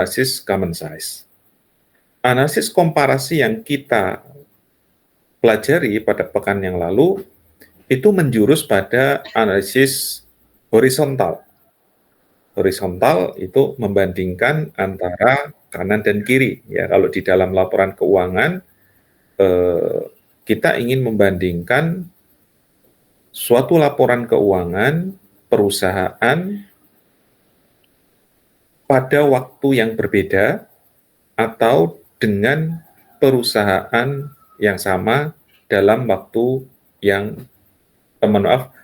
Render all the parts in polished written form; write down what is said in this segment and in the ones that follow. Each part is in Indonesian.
analisis common size. Analisis komparasi yang kita pelajari pada pekan yang lalu itu menjurus pada analisis horizontal. Horizontal itu membandingkan antara kanan dan kiri. Ya, kalau di dalam laporan keuangan kita ingin membandingkan suatu laporan keuangan perusahaan pada waktu yang berbeda atau dengan perusahaan yang sama dalam waktu yang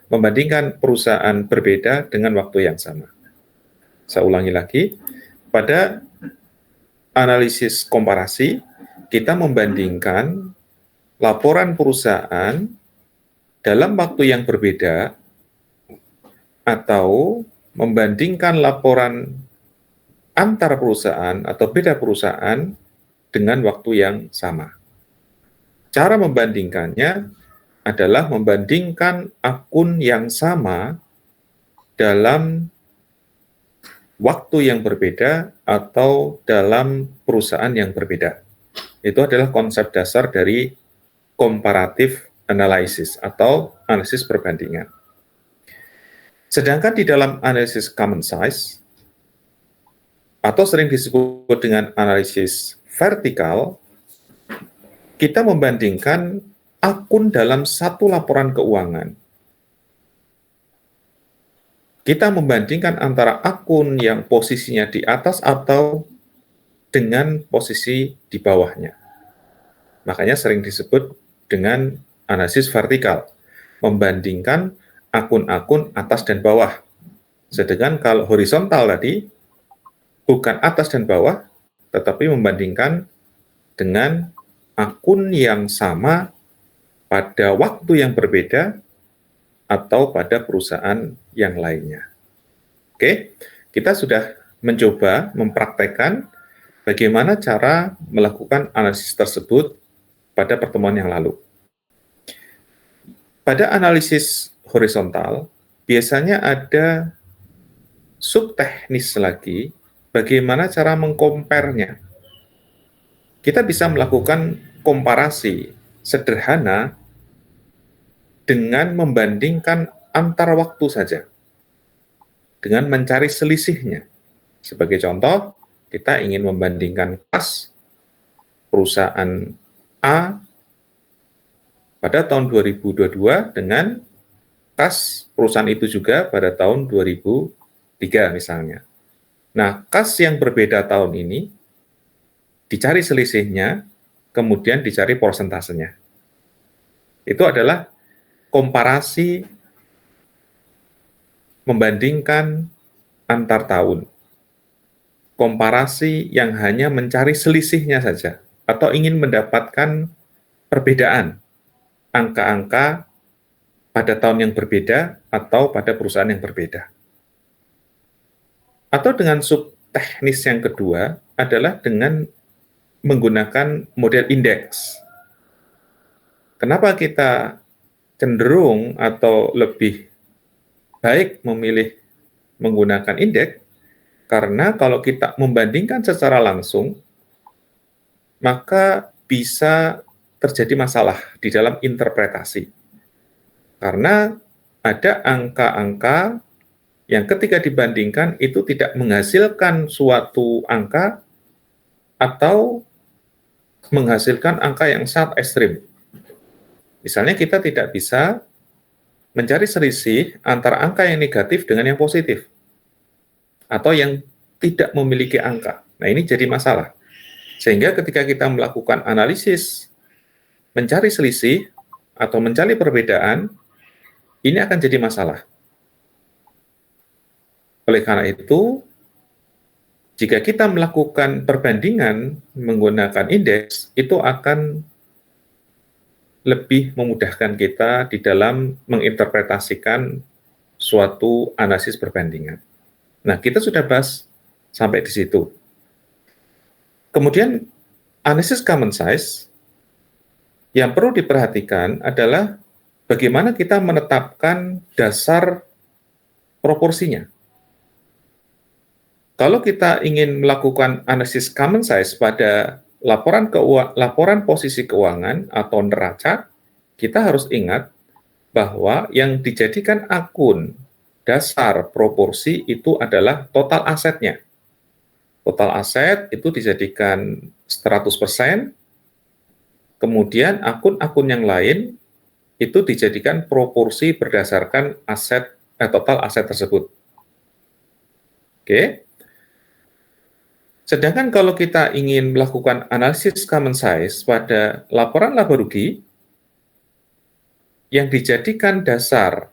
membandingkan perusahaan berbeda dengan waktu yang sama. Saya ulangi lagi, pada analisis komparasi kita membandingkan laporan perusahaan dalam waktu yang berbeda atau membandingkan laporan antar perusahaan atau beda perusahaan dengan waktu yang sama. Cara membandingkannya adalah membandingkan akun yang sama dalam waktu yang berbeda atau dalam perusahaan yang berbeda. Itu adalah konsep dasar dari comparative analysis atau analisis perbandingan. Sedangkan di dalam analisis common size atau sering disebut dengan analisis vertikal, kita membandingkan akun dalam satu laporan keuangan. Kita membandingkan antara akun yang posisinya di atas atau dengan posisi di bawahnya. Makanya sering disebut dengan analisis vertikal, membandingkan akun-akun atas dan bawah. Sedangkan kalau horizontal tadi, bukan atas dan bawah, tetapi membandingkan dengan akun yang sama pada waktu yang berbeda atau pada perusahaan yang lainnya. Oke, kita sudah mencoba mempraktekkan bagaimana cara melakukan analisis tersebut pada pertemuan yang lalu. Pada analisis horizontal, biasanya ada subteknis lagi bagaimana cara mengkomparnya. Kita bisa melakukan komparasi sederhana dengan membandingkan antar waktu saja, dengan mencari selisihnya. Sebagai contoh, kita ingin membandingkan kas perusahaan A pada tahun 2022 dengan kas perusahaan itu juga pada tahun 2003 misalnya. Nah, kas yang berbeda tahun ini dicari selisihnya, kemudian dicari persentasenya. Itu adalah komparasi membandingkan antar tahun. Komparasi yang hanya mencari selisihnya saja, atau ingin mendapatkan perbedaan angka-angka pada tahun yang berbeda atau pada perusahaan yang berbeda. Atau dengan subteknis yang kedua adalah dengan menggunakan model indeks. Kenapa kita cenderung atau lebih baik memilih menggunakan indeks? Karena kalau kita membandingkan secara langsung, maka bisa terjadi masalah di dalam interpretasi. Karena ada angka-angka yang ketika dibandingkan itu tidak menghasilkan suatu angka atau menghasilkan angka yang sangat ekstrim. Misalnya kita tidak bisa mencari selisih antara angka yang negatif dengan yang positif, atau yang tidak memiliki angka. Nah, ini jadi masalah. Sehingga ketika kita melakukan analisis, mencari selisih atau mencari perbedaan, ini akan jadi masalah. Oleh karena itu, jika kita melakukan perbandingan menggunakan indeks, itu akan lebih memudahkan kita di dalam menginterpretasikan suatu analisis perbandingan. Nah, kita sudah bahas sampai di situ. Kemudian, analisis common size yang perlu diperhatikan adalah bagaimana kita menetapkan dasar proporsinya. Kalau kita ingin melakukan analisis common size pada laporan posisi keuangan atau neraca, kita harus ingat bahwa yang dijadikan akun dasar proporsi itu adalah total asetnya. Total aset itu dijadikan 100%, kemudian akun-akun yang lain itu dijadikan proporsi berdasarkan total aset tersebut. Oke. Sedangkan kalau kita ingin melakukan analisis common size pada laporan laba rugi, yang dijadikan dasar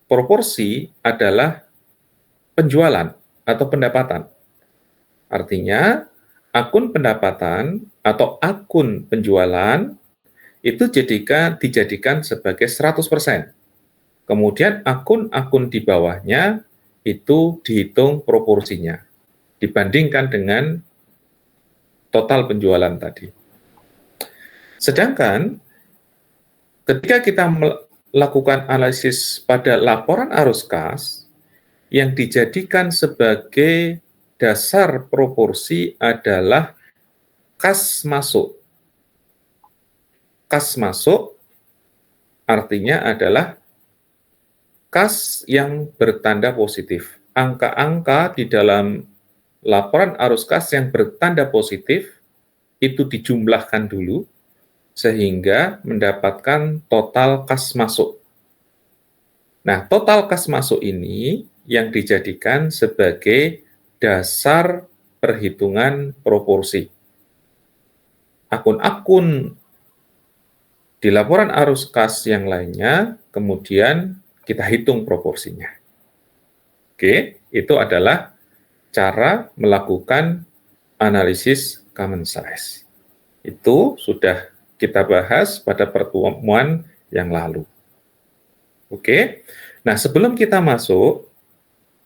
proporsi adalah penjualan atau pendapatan. Artinya, akun pendapatan atau akun penjualan itu dijadikan sebagai 100%. Kemudian akun-akun di bawahnya itu dihitung proporsinya, dibandingkan dengan total penjualan tadi. Sedangkan ketika kita melakukan analisis pada laporan arus kas, yang dijadikan sebagai dasar proporsi adalah kas masuk. Kas masuk artinya adalah kas yang bertanda positif. Angka-angka di dalam laporan arus kas yang bertanda positif itu dijumlahkan dulu sehingga mendapatkan total kas masuk. Nah, total kas masuk ini yang dijadikan sebagai dasar perhitungan proporsi. Akun-akun di laporan arus kas yang lainnya, kemudian kita hitung proporsinya. Oke, itu adalah cara melakukan analisis common size. Itu sudah kita bahas pada pertemuan yang lalu. Oke, nah sebelum kita masuk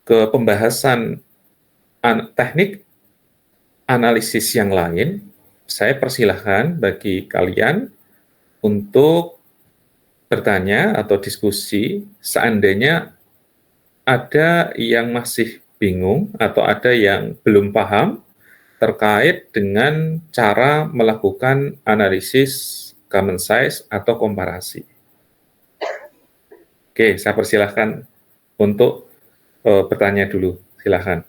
ke pembahasan teknik analisis yang lain, saya persilahkan bagi kalian untuk bertanya atau diskusi seandainya ada yang masih bingung atau ada yang belum paham terkait dengan cara melakukan analisis common size atau komparasi. Oke, saya persilahkan untuk bertanya dulu. Silahkan.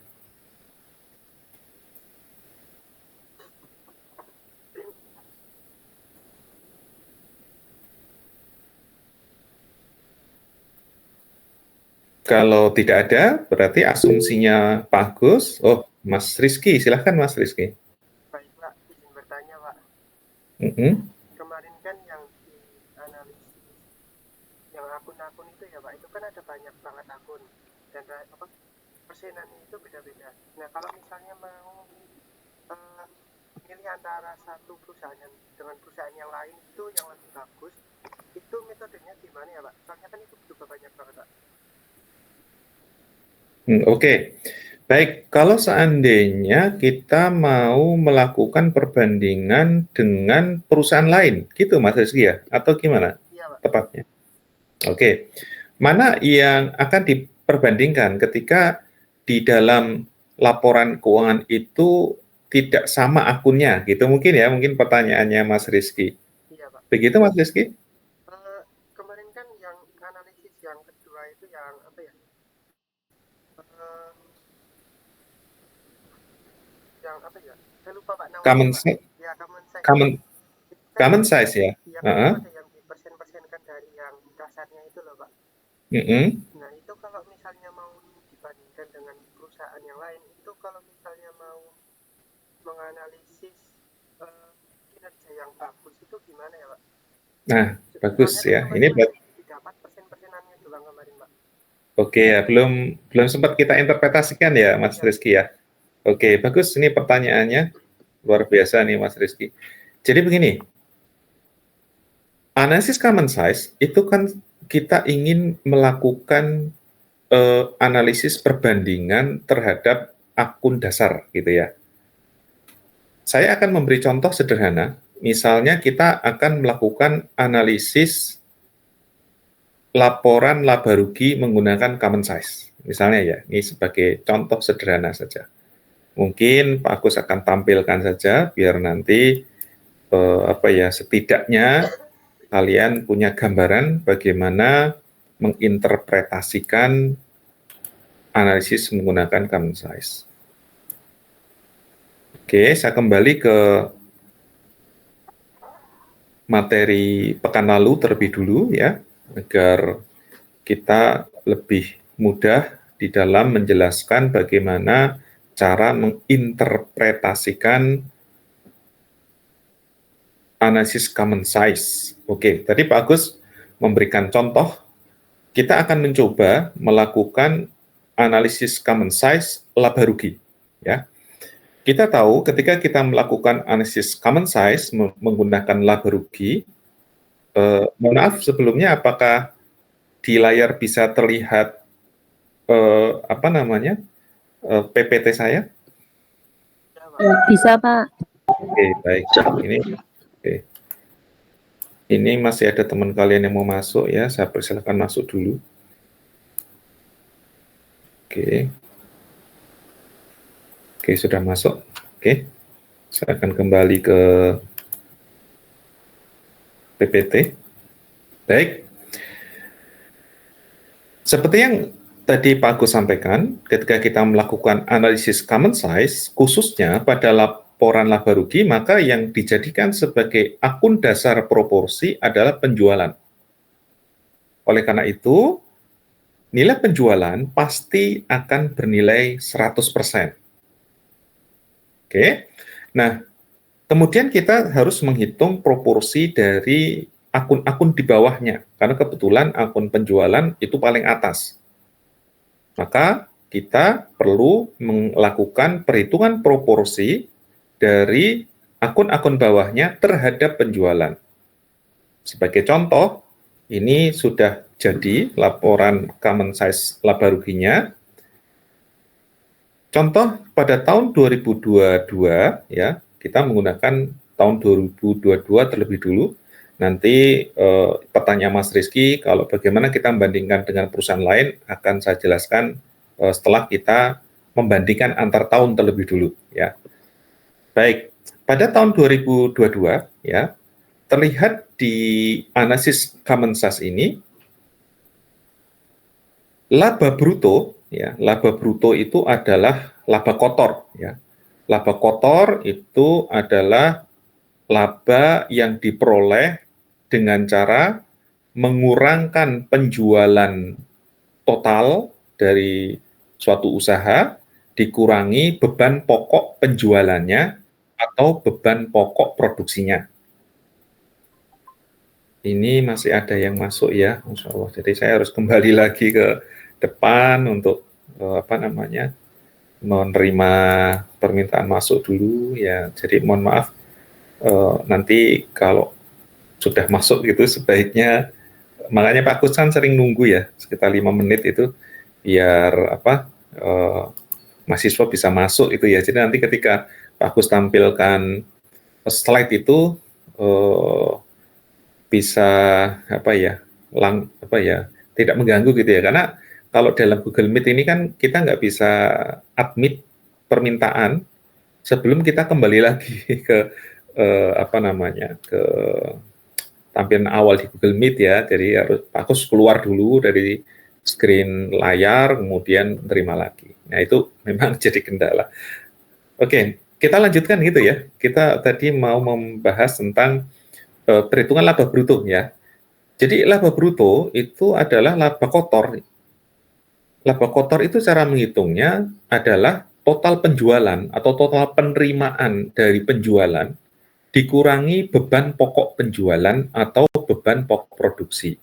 Kalau tidak ada, berarti asumsinya Pak Agus. Oh, Mas Rizky, silahkan Mas Rizky. Baik Pak, izin bertanya Pak. Kemarin kan yang dianalisis, yang akun-akun itu ya Pak, itu kan ada banyak banget akun dan persenannya itu beda-beda. Nah kalau misalnya mau pilih antara satu perusahaan dengan perusahaan yang lain itu yang lebih bagus, itu metodenya gimana ya Pak? Soalnya kan itu juga banyak banget Pak. Oke. Baik, kalau seandainya kita mau melakukan perbandingan dengan perusahaan lain, gitu Mas Rizky ya? Atau gimana tepatnya? Oke. Mana yang akan diperbandingkan ketika di dalam laporan keuangan itu tidak sama akunnya, gitu mungkin ya, mungkin pertanyaannya Mas Rizky. Iya Pak. Begitu Mas Rizky? Kemarin kan yang analisis yang kedua itu yang apa ya? Yang apa ya? Saya lupa Pak namanya. Common size. Ya, common size. Common size ya. Iya, ada yang dipersen-persenkan dari yang dasarnya itu loh Pak. Nah itu kalau misalnya mau dibandingkan dengan perusahaan yang lain, itu kalau misalnya mau menganalisis kinerja yang bagus itu gimana ya Pak? Nah, bagus ya. Ini didapat persen-persenannya doang kemarin Pak. Oke ya, belum sempat kita interpretasikan ya Mas Rizky ya. Oke, bagus. Ini pertanyaannya luar biasa nih Mas Rizky. Jadi begini, analisis common size itu kan kita ingin melakukan analisis perbandingan terhadap akun dasar gitu ya. Saya akan memberi contoh sederhana. Misalnya kita akan melakukan analisis laporan laba rugi menggunakan common size. Misalnya ya, ini sebagai contoh sederhana saja. Mungkin Pak Agus akan tampilkan saja biar nanti setidaknya kalian punya gambaran bagaimana menginterpretasikan analisis menggunakan common size. Oke, saya kembali ke materi pekan lalu terlebih dulu ya, agar kita lebih mudah di dalam menjelaskan bagaimana cara menginterpretasikan analisis common size. Oke, tadi Pak Agus memberikan contoh, kita akan mencoba melakukan analisis common size laba rugi. Ya. Kita tahu ketika kita melakukan analisis common size menggunakan laba rugi, mohon maaf sebelumnya, apakah di layar bisa terlihat PPT saya? Bisa, Pak. Oke, baik. Ini masih ada teman kalian yang mau masuk ya, saya persilakan masuk dulu. Oke, sudah masuk. Oke, saya akan kembali ke PPT. Baik. Seperti yang tadi Pak Agus sampaikan, ketika kita melakukan analisis common size, khususnya pada laporan laba rugi, maka yang dijadikan sebagai akun dasar proporsi adalah penjualan. Oleh karena itu, nilai penjualan pasti akan bernilai 100%. Oke, nah kemudian kita harus menghitung proporsi dari akun-akun di bawahnya, karena kebetulan akun penjualan itu paling atas. Maka kita perlu melakukan perhitungan proporsi dari akun-akun bawahnya terhadap penjualan. Sebagai contoh, ini sudah jadi laporan common size laba ruginya. Contoh pada tahun 2022 ya, kita menggunakan tahun 2022 terlebih dulu. Nanti pertanyaan Mas Rizky, kalau bagaimana kita membandingkan dengan perusahaan lain akan saya jelaskan setelah kita membandingkan antar tahun terlebih dulu ya. Baik, pada tahun 2022 ya, terlihat di analisis common size ini laba bruto ya, laba bruto itu adalah laba kotor ya. Laba kotor itu adalah laba yang diperoleh dengan cara mengurangkan penjualan total dari suatu usaha dikurangi beban pokok penjualannya atau beban pokok produksinya. Ini masih ada yang masuk ya, Insya Allah. Jadi saya harus kembali lagi ke depan untuk menerima permintaan masuk dulu ya. Jadi mohon maaf, nanti kalau sudah masuk gitu sebaiknya, makanya Pak Kus kan sering nunggu ya, sekitar 5 menit itu biar mahasiswa bisa masuk itu ya. Jadi nanti ketika Pak Kus tampilkan slide itu bisa tidak mengganggu gitu ya, karena kalau dalam Google Meet ini kan kita nggak bisa admit permintaan sebelum kita kembali lagi ke ke tampilan awal di Google Meet ya. Jadi harus Pak Kus keluar dulu dari screen layar, kemudian terima lagi. Nah itu memang jadi kendala. Oke, kita lanjutkan gitu ya. Kita tadi mau membahas tentang perhitungan laba bruto ya. Jadi laba bruto itu adalah laba kotor. Laba kotor itu cara menghitungnya adalah total penjualan atau total penerimaan dari penjualan dikurangi beban pokok penjualan atau beban pokok produksi.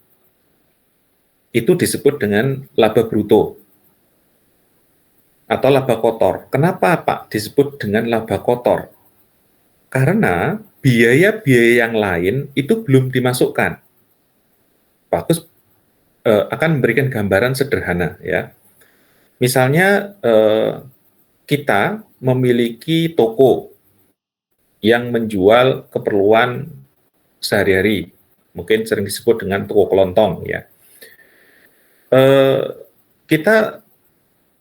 Itu disebut dengan laba bruto atau laba kotor. Kenapa Pak disebut dengan laba kotor? Karena biaya-biaya yang lain itu belum dimasukkan. Pak Kus akan memberikan gambaran sederhana ya. Misalnya kita memiliki toko yang menjual keperluan sehari-hari, mungkin sering disebut dengan toko kelontong ya. Kita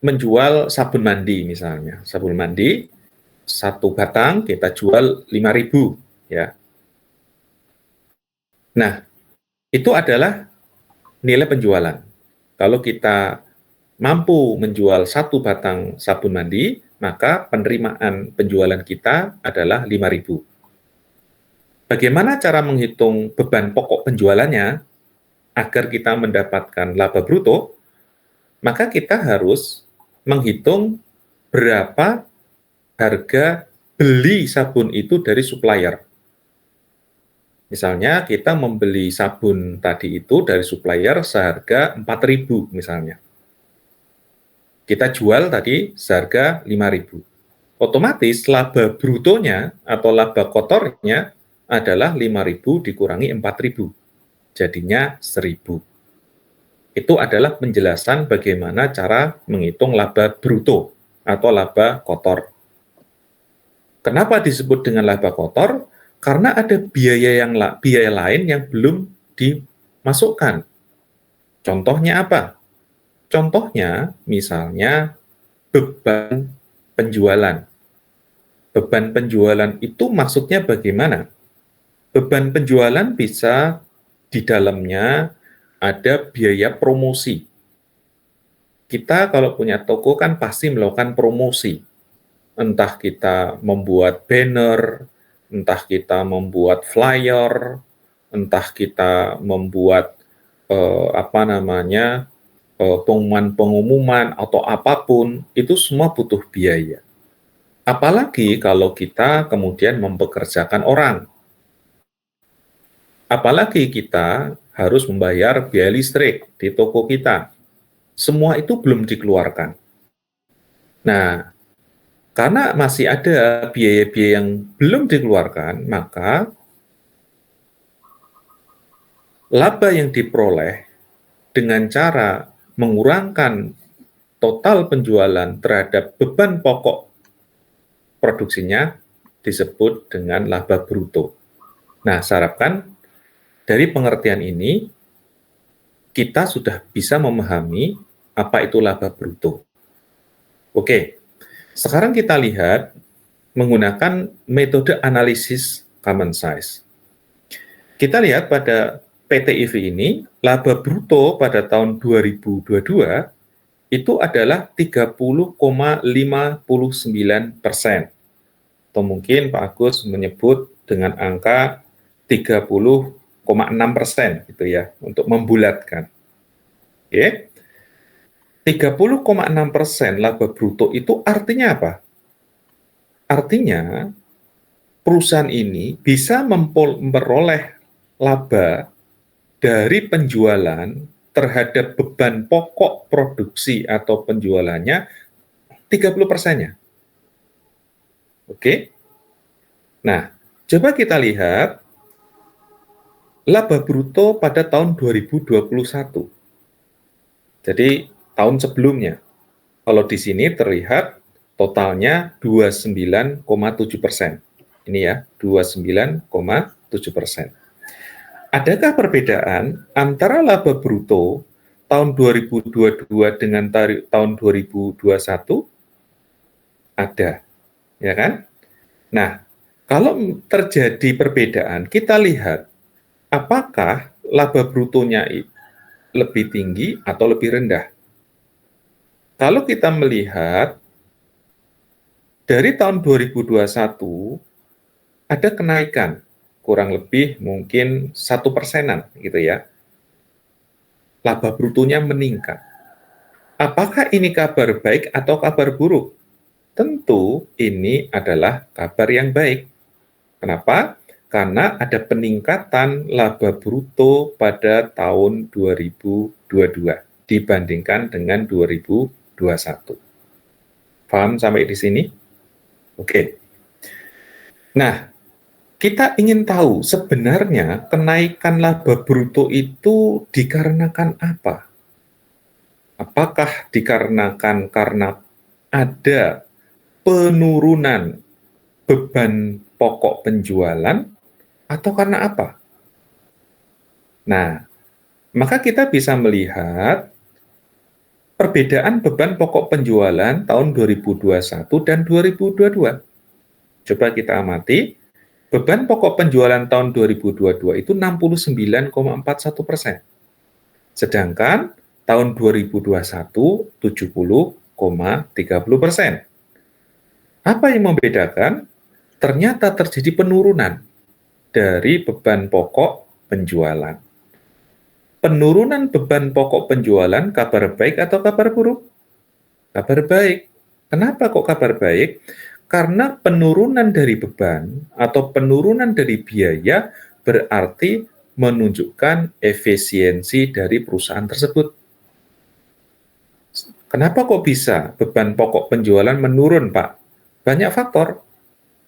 menjual sabun mandi misalnya. Sabun mandi, 1 batang kita jual 5.000 ya. Nah, itu adalah nilai penjualan. Kalau kita mampu menjual 1 batang sabun mandi, maka penerimaan penjualan kita adalah 5.000. Bagaimana cara menghitung beban pokok penjualannya agar kita mendapatkan laba bruto? Maka kita harus menghitung berapa harga beli sabun itu dari supplier. Misalnya kita membeli sabun tadi itu dari supplier seharga 4.000 misalnya. Kita jual tadi seharga 5.000. Otomatis laba brutonya atau laba kotornya adalah 5.000 dikurangi 4.000. Jadinya 1.000. Itu adalah penjelasan bagaimana cara menghitung laba bruto atau laba kotor. Kenapa disebut dengan laba kotor? Karena ada biaya lain yang belum dimasukkan. Contohnya apa? Contohnya misalnya beban penjualan. Beban penjualan itu maksudnya bagaimana? Beban penjualan bisa di dalamnya ada biaya promosi. Kita kalau punya toko kan pasti melakukan promosi. Entah kita membuat banner, entah kita membuat flyer, entah kita membuat pengumuman atau apapun, itu semua butuh biaya. Apalagi kalau kita kemudian mempekerjakan orang. Apalagi kita harus membayar biaya listrik di toko kita. Semua itu belum dikeluarkan. Nah, karena masih ada biaya-biaya yang belum dikeluarkan, maka laba yang diperoleh dengan cara mengurangkan total penjualan terhadap beban pokok produksinya disebut dengan laba bruto. Nah, saya harapkan dari pengertian ini kita sudah bisa memahami apa itu laba bruto. Oke, sekarang kita lihat menggunakan metode analisis common size. Kita lihat pada PT IV ini, laba bruto pada tahun 2022 itu adalah 30,59%. Atau mungkin Pak Agus menyebut dengan angka 30,6% gitu ya, untuk membulatkan. Oke. 30,6% laba bruto itu artinya apa? Artinya perusahaan ini bisa memperoleh laba dari penjualan terhadap beban pokok produksi atau penjualannya 30%-nya. Oke? Nah, coba kita lihat laba bruto pada tahun 2021. Jadi, tahun sebelumnya. Kalau di sini terlihat totalnya 29,7%. Ini ya, 29,7%. Adakah perbedaan antara laba bruto tahun 2022 dengan tahun 2021? Ada, ya kan? Nah, kalau terjadi perbedaan, kita lihat apakah laba brutonya lebih tinggi atau lebih rendah. Kalau kita melihat dari tahun 2021 ada kenaikan kurang lebih mungkin 1%-an gitu ya. Laba brutonya meningkat. Apakah ini kabar baik atau kabar buruk? Tentu ini adalah kabar yang baik. Kenapa? Karena ada peningkatan laba bruto pada tahun 2022 dibandingkan dengan 2021. Paham sampai di sini? Oke. Nah, kita ingin tahu sebenarnya kenaikan laba bruto itu dikarenakan apa? Apakah dikarenakan karena ada penurunan beban pokok penjualan atau karena apa? Nah, maka kita bisa melihat perbedaan beban pokok penjualan tahun 2021 dan 2022. Coba kita amati, beban pokok penjualan tahun 2022 itu 69,41%. Sedangkan tahun 2021 70,30%. Apa yang membedakan? Ternyata terjadi penurunan dari beban pokok penjualan. Penurunan beban pokok penjualan, kabar baik atau kabar buruk? Kabar baik. Kenapa kok kabar baik? Karena penurunan dari beban atau penurunan dari biaya berarti menunjukkan efisiensi dari perusahaan tersebut. Kenapa kok bisa beban pokok penjualan menurun, Pak? Banyak faktor.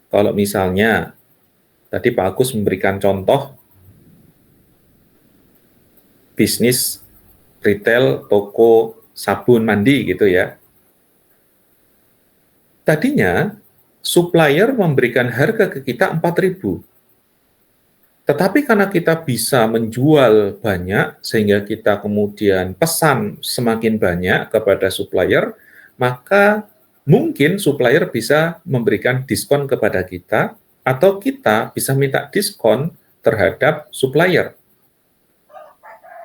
Kalau misalnya, tadi Pak Agus memberikan contoh bisnis retail, toko, sabun mandi gitu ya. Tadinya, supplier memberikan harga ke kita 4.000. Tetapi karena kita bisa menjual banyak, sehingga kita kemudian pesan semakin banyak kepada supplier, maka mungkin supplier bisa memberikan diskon kepada kita, atau kita bisa minta diskon terhadap supplier.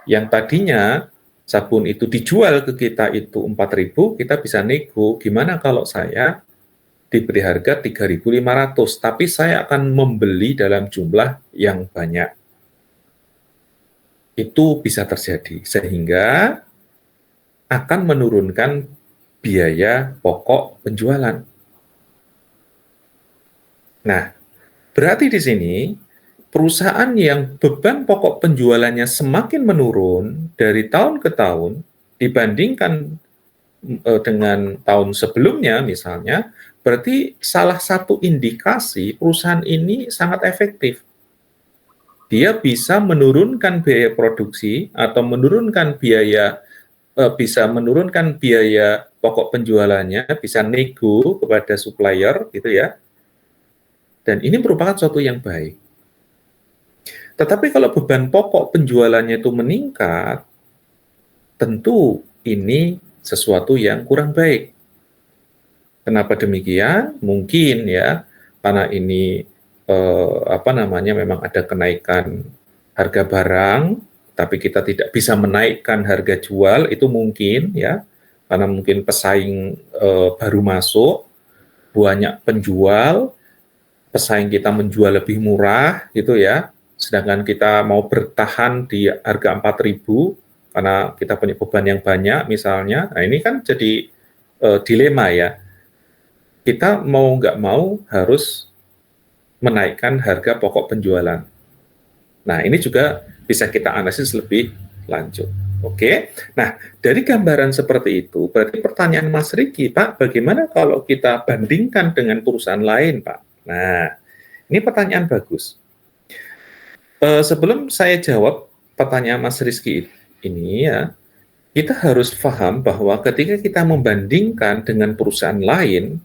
Yang tadinya sabun itu dijual ke kita itu 4.000, kita bisa nego, gimana kalau saya diberi harga 3.500, tapi saya akan membeli dalam jumlah yang banyak. Itu bisa terjadi, sehingga akan menurunkan biaya pokok penjualan. Nah, berarti di sini perusahaan yang beban pokok penjualannya semakin menurun dari tahun ke tahun dibandingkan dengan tahun sebelumnya misalnya, berarti salah satu indikasi perusahaan ini sangat efektif. Dia bisa menurunkan biaya produksi atau menurunkan biaya pokok penjualannya, bisa nego kepada supplier gitu ya. Dan ini merupakan suatu yang baik. Tetapi kalau beban pokok penjualannya itu meningkat, tentu ini sesuatu yang kurang baik. Kenapa demikian? Mungkin ya, karena ini memang ada kenaikan harga barang, tapi kita tidak bisa menaikkan harga jual, itu mungkin ya, karena mungkin pesaing baru masuk, banyak penjual, pesaing kita menjual lebih murah gitu ya, sedangkan kita mau bertahan di harga 4.000 karena kita punya beban yang banyak misalnya. Nah, ini kan jadi dilema ya. Kita mau nggak mau harus menaikkan harga pokok penjualan. Nah, ini juga bisa kita analisis lebih lanjut. Oke. Nah, dari gambaran seperti itu, berarti pertanyaan Mas Riki, Pak, bagaimana kalau kita bandingkan dengan perusahaan lain, Pak? Nah, ini pertanyaan bagus. Sebelum saya jawab pertanyaan Mas Rizky ini ya, kita harus paham bahwa ketika kita membandingkan dengan perusahaan lain,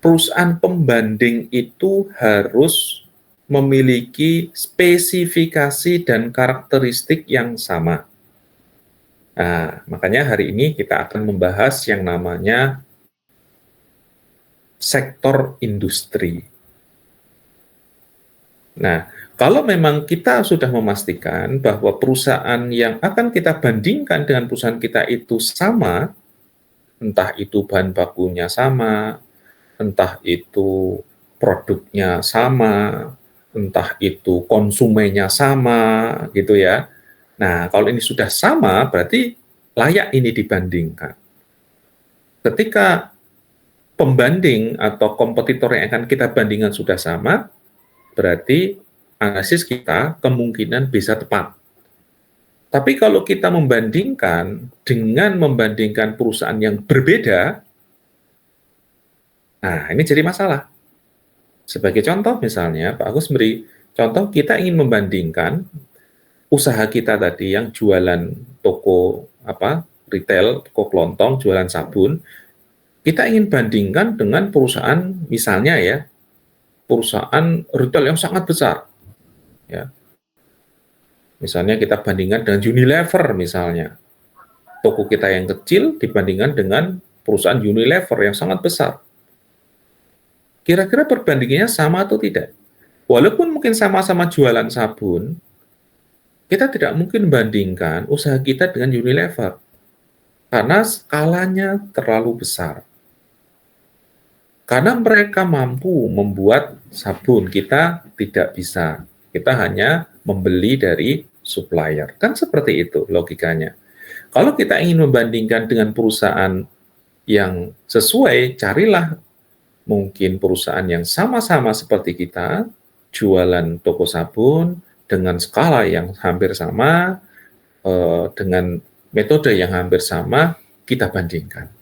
perusahaan pembanding itu harus memiliki spesifikasi dan karakteristik yang sama. Nah, makanya hari ini kita akan membahas yang namanya sektor industri. Nah, kalau memang kita sudah memastikan bahwa perusahaan yang akan kita bandingkan dengan perusahaan kita itu sama, entah itu bahan bakunya sama, entah itu produknya sama, entah itu konsumennya sama, gitu ya. Nah, kalau ini sudah sama, berarti layak ini dibandingkan. Ketika pembanding atau kompetitor yang akan kita bandingkan sudah sama, berarti analisis kita kemungkinan bisa tepat. Tapi kalau kita membandingkan dengan membandingkan perusahaan yang berbeda, nah ini jadi masalah. Sebagai contoh misalnya, Pak Agus beri contoh, kita ingin membandingkan usaha kita tadi yang jualan toko retail, toko kelontong, jualan sabun, kita ingin bandingkan dengan perusahaan misalnya ya, perusahaan retail yang sangat besar. Ya. Misalnya kita bandingkan dengan Unilever misalnya. toko kita yang kecil dibandingkan dengan perusahaan Unilever yang sangat besar. Kira-kira perbandingannya sama atau tidak? Walaupun mungkin sama-sama jualan sabun, kita tidak mungkin bandingkan usaha kita dengan Unilever karena skalanya terlalu besar. Karena mereka mampu membuat sabun, kita tidak bisa. Kita hanya membeli dari supplier. Kan seperti itu logikanya. Kalau kita ingin membandingkan dengan perusahaan yang sesuai, carilah mungkin perusahaan yang sama-sama seperti kita, jualan toko sabun dengan skala yang hampir sama, dengan metode yang hampir sama, kita bandingkan.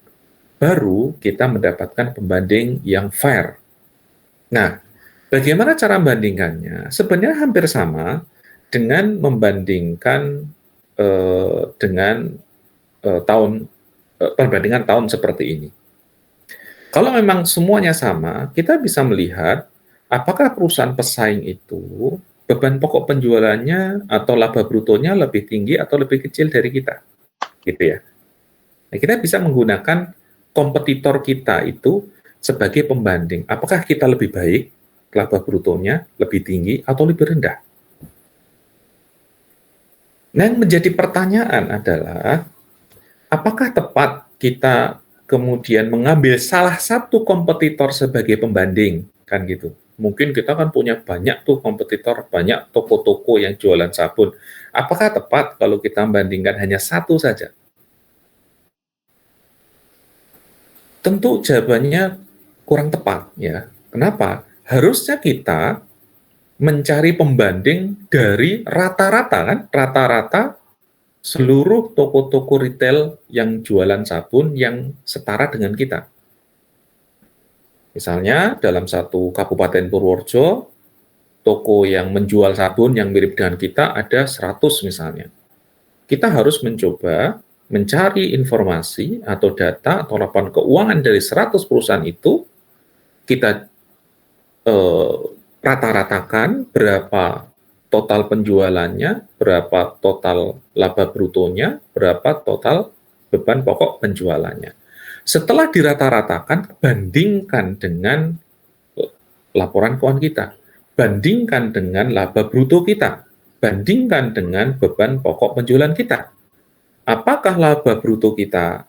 Baru kita mendapatkan pembanding yang fair. Nah, bagaimana cara membandingkannya? Sebenarnya hampir sama dengan membandingkan dengan perbandingan tahun seperti ini. Kalau memang semuanya sama, kita bisa melihat apakah perusahaan pesaing itu beban pokok penjualannya atau laba brutonya lebih tinggi atau lebih kecil dari kita, gitu ya. Nah, kita bisa menggunakan kompetitor kita itu sebagai pembanding. Apakah kita lebih baik, laba brutonya lebih tinggi atau lebih rendah? Nah, yang menjadi pertanyaan adalah, apakah tepat kita kemudian mengambil salah satu kompetitor sebagai pembanding, kan gitu. Mungkin kita kan punya banyak tuh kompetitor, banyak toko-toko yang jualan sabun. Apakah tepat kalau kita membandingkan hanya satu saja? Tentu jawabannya kurang tepat ya. Kenapa? Harusnya kita mencari pembanding dari rata-rata kan, rata-rata seluruh toko-toko retail yang jualan sabun yang setara dengan kita. Misalnya dalam satu Kabupaten Purworejo, toko yang menjual sabun yang mirip dengan kita ada 100 misalnya. Kita harus mencoba mencari informasi atau data atau laporan keuangan dari 100 perusahaan itu, kita rata-ratakan berapa total penjualannya, berapa total laba brutonya, berapa total beban pokok penjualannya. Setelah dirata-ratakan, bandingkan dengan laporan keuangan kita, bandingkan dengan laba bruto kita, bandingkan dengan beban pokok penjualan kita. Apakah laba bruto kita,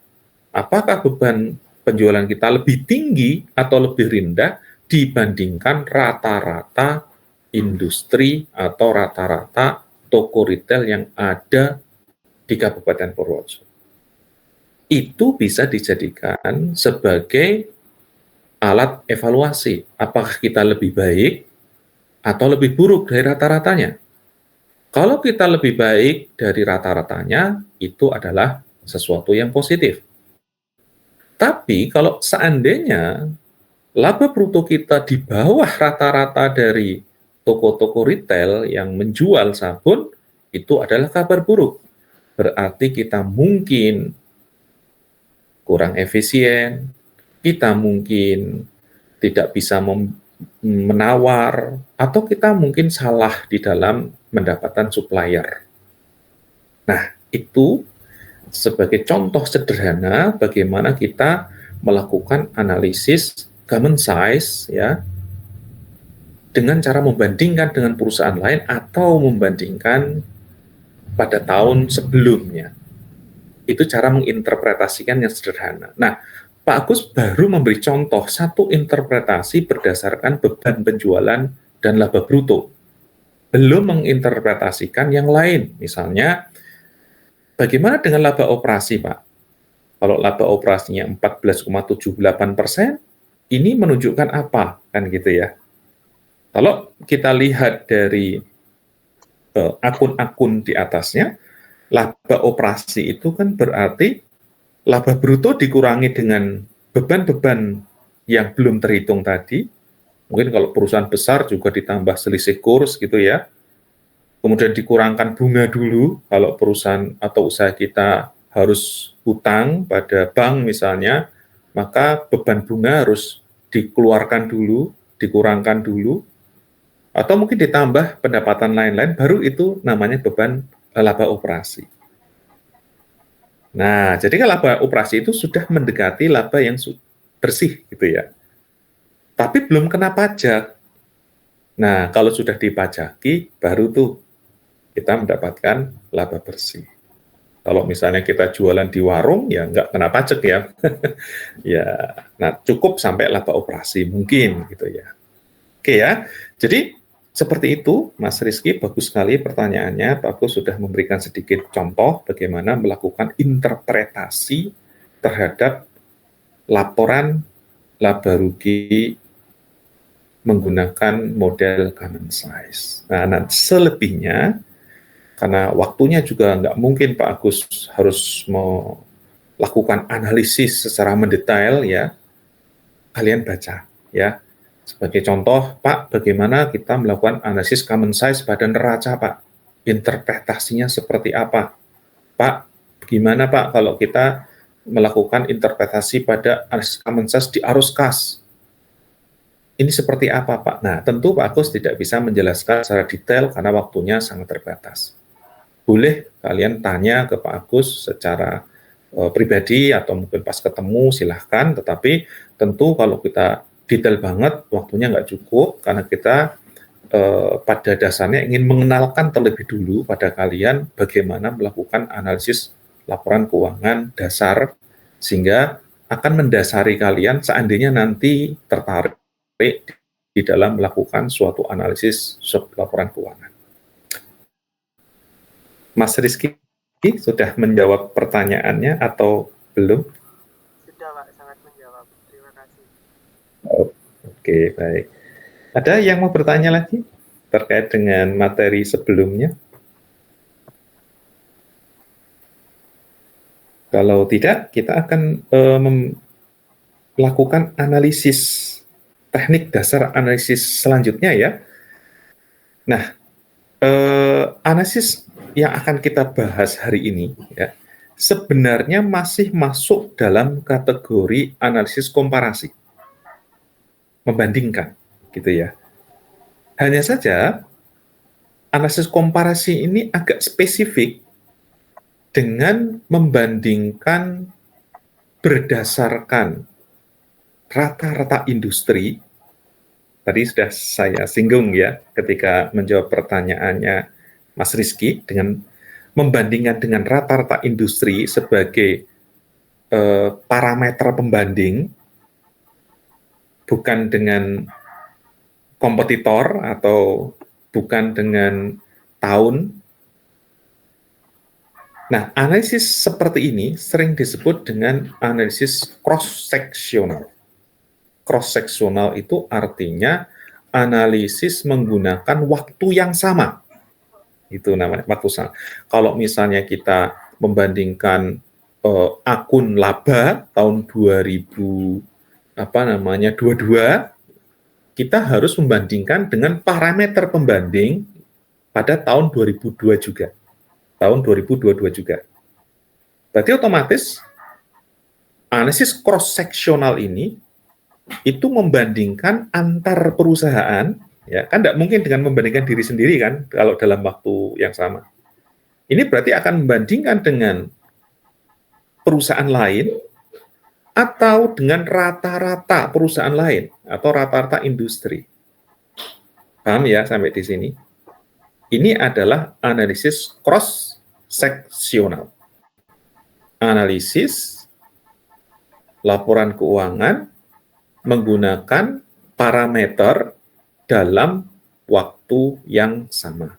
apakah beban penjualan kita lebih tinggi atau lebih rendah dibandingkan rata-rata industri atau rata-rata toko retail yang ada di Kabupaten Purworejo. Itu bisa dijadikan sebagai alat evaluasi. Apakah kita lebih baik atau lebih buruk dari rata-ratanya? Kalau kita lebih baik dari rata-ratanya, itu adalah sesuatu yang positif. Tapi kalau seandainya laba bruto kita di bawah rata-rata dari toko-toko retail yang menjual sabun, itu adalah kabar buruk. Berarti kita mungkin kurang efisien, kita mungkin tidak bisa menawar, atau kita mungkin salah di dalam mendapatkan supplier. Nah, itu sebagai contoh sederhana bagaimana kita melakukan analisis common size ya, dengan cara membandingkan dengan perusahaan lain atau membandingkan pada tahun sebelumnya. Itu cara menginterpretasikan yang sederhana. Nah, Pak Agus baru memberi contoh satu interpretasi berdasarkan beban penjualan dan laba bruto. Belum menginterpretasikan yang lain. Misalnya, bagaimana dengan laba operasi, Pak? Kalau laba operasinya 14,78%, ini menunjukkan apa? Kan gitu ya. Kalau kita lihat dari akun-akun di atasnya, laba operasi itu kan berarti laba bruto dikurangi dengan beban-beban yang belum terhitung tadi. Mungkin kalau perusahaan besar juga ditambah selisih kurs gitu ya. Kemudian dikurangkan bunga dulu kalau perusahaan atau usaha kita harus hutang pada bank misalnya, maka beban bunga harus dikeluarkan dulu, dikurangkan dulu, atau mungkin ditambah pendapatan lain-lain, baru itu namanya beban laba operasi. Nah, jadi kan laba operasi itu sudah mendekati laba yang bersih gitu ya. Tapi belum kena pajak. Nah, kalau sudah dipajaki, baru tuh kita mendapatkan laba bersih. Kalau misalnya kita jualan di warung, ya nggak kena pajak ya. Ya, nah cukup sampai laba operasi mungkin gitu ya. Oke ya, jadi seperti itu Mas Rizky, bagus sekali pertanyaannya. Pak Agus sudah memberikan sedikit contoh bagaimana melakukan interpretasi terhadap laporan laba rugi menggunakan model common size. Nah, selebihnya, karena waktunya juga nggak mungkin Pak Agus harus melakukan analisis secara mendetail ya, kalian baca ya. Sebagai contoh, Pak, bagaimana kita melakukan analisis common size pada neraca, Pak? Interpretasinya seperti apa? Pak, gimana Pak kalau kita melakukan interpretasi pada analisis common size di arus kas? Ini seperti apa, Pak? Nah, tentu Pak Agus tidak bisa menjelaskan secara detail karena waktunya sangat terbatas. Boleh kalian tanya ke Pak Agus secara pribadi atau mungkin pas ketemu, silahkan. Tetapi tentu kalau kita detail banget, waktunya nggak cukup karena kita pada dasarnya ingin mengenalkan terlebih dulu pada kalian bagaimana melakukan analisis laporan keuangan dasar sehingga akan mendasari kalian seandainya nanti tertarik di dalam melakukan suatu analisis laporan keuangan. Mas Rizky sudah menjawab pertanyaannya atau belum? Sudah Pak, sangat menjawab. Terima kasih. Oke, baik. Ada yang mau bertanya lagi terkait dengan materi sebelumnya? Kalau tidak, kita akan melakukan analisis teknik dasar analisis selanjutnya ya. Nah, analisis yang akan kita bahas hari ini ya, sebenarnya masih masuk dalam kategori analisis komparasi, membandingkan, gitu ya. Hanya saja analisis komparasi ini agak spesifik dengan membandingkan berdasarkan rata-rata industri. Tadi sudah saya singgung ya ketika menjawab pertanyaannya Mas Rizky dengan membandingkan dengan rata-rata industri sebagai parameter pembanding, bukan dengan kompetitor atau bukan dengan tahun. Nah, analisis seperti ini sering disebut dengan analisis cross-seksional. Cross-seksional itu artinya analisis menggunakan waktu yang sama. Itu namanya waktu sama. Kalau misalnya kita membandingkan akun laba tahun 2022, kita harus membandingkan dengan parameter pembanding pada tahun 2002 juga. Tahun 2022 juga. Berarti otomatis analisis cross-seksional ini itu membandingkan antar perusahaan, ya kan tidak mungkin dengan membandingkan diri sendiri kan kalau dalam waktu yang sama. Ini berarti akan membandingkan dengan perusahaan lain atau dengan rata-rata perusahaan lain atau rata-rata industri. Paham ya sampai di sini? Ini adalah analisis cross-seksional. Analisis laporan keuangan menggunakan parameter dalam waktu yang sama.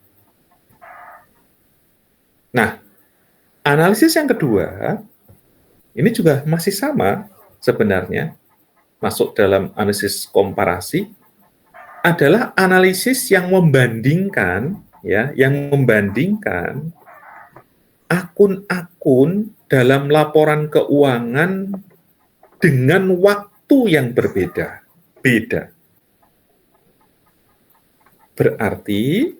Nah, analisis yang kedua, ini juga masih sama sebenarnya, masuk dalam analisis komparasi, adalah analisis yang membandingkan, ya, yang membandingkan akun-akun dalam laporan keuangan dengan waktu yang berbeda. Beda. Berarti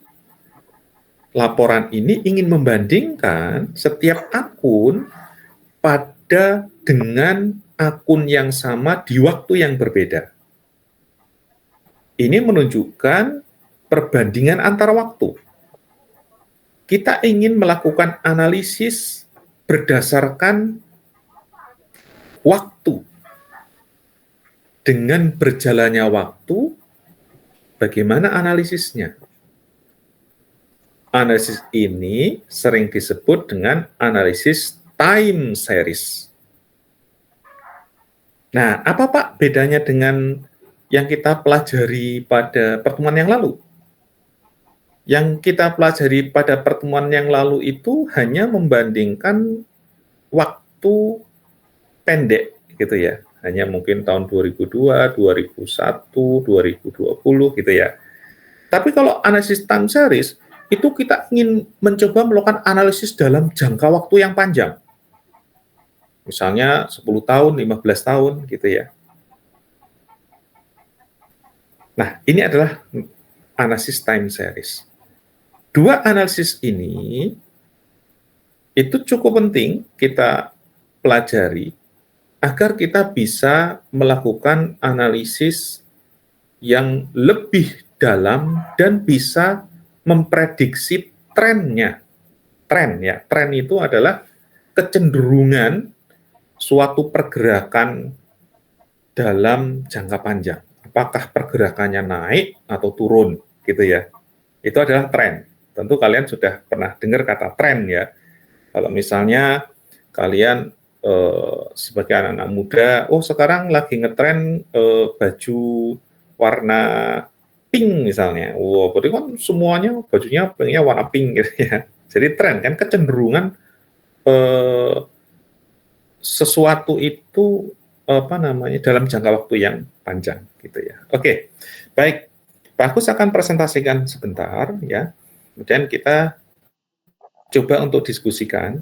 laporan ini ingin membandingkan setiap akun pada dengan akun yang sama di waktu yang berbeda. Ini menunjukkan perbandingan antar waktu. Kita ingin melakukan analisis berdasarkan waktu. Dengan berjalannya waktu, bagaimana analisisnya? Analisis ini sering disebut dengan analisis time series. Nah, apa Pak bedanya dengan yang kita pelajari pada pertemuan yang lalu? Yang kita pelajari pada pertemuan yang lalu itu hanya membandingkan waktu pendek gitu ya. Hanya mungkin tahun 2002, 2001, 2020 gitu ya. Tapi kalau analisis time series, itu kita ingin mencoba melakukan analisis dalam jangka waktu yang panjang. Misalnya 10 tahun, 15 tahun gitu ya. Nah, ini adalah analisis time series. Dua analisis ini itu cukup penting kita pelajari agar kita bisa melakukan analisis yang lebih dalam dan bisa memprediksi trennya. Tren ya, tren itu adalah kecenderungan suatu pergerakan dalam jangka panjang. Apakah pergerakannya naik atau turun gitu ya. Itu adalah tren. Tentu kalian sudah pernah dengar kata tren ya. Kalau misalnya kalian sebagai anak-anak muda, oh sekarang lagi ngetren baju warna pink misalnya. Wow, berarti kan semuanya bajunya pengennya warna pink gitu ya. Jadi tren kan kecenderungan sesuatu itu apa namanya dalam jangka waktu yang panjang gitu ya. Oke, baik. Pak Agus akan presentasikan sebentar ya. Kemudian kita coba untuk diskusikan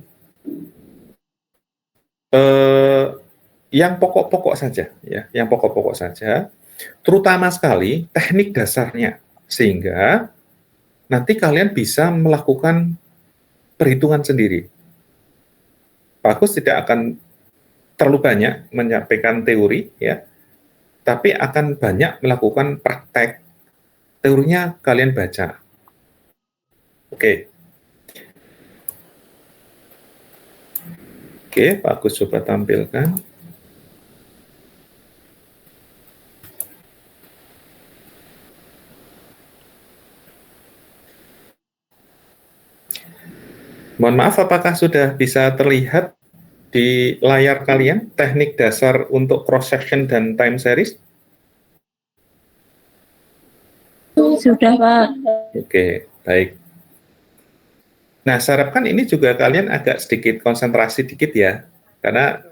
yang pokok-pokok saja ya, yang pokok-pokok saja, terutama sekali teknik dasarnya sehingga nanti kalian bisa melakukan perhitungan sendiri. Pak Agus tidak akan terlalu banyak menyampaikan teori ya, tapi akan banyak melakukan praktek. Teorinya kalian baca. Oke. Oke, Pak Agus coba tampilkan. Mohon maaf, apakah sudah bisa terlihat di layar kalian teknik dasar untuk cross section dan time series? Sudah, Pak. Oke, baik. Nah, saya harapkan ini juga kalian agak sedikit konsentrasi dikit ya, karena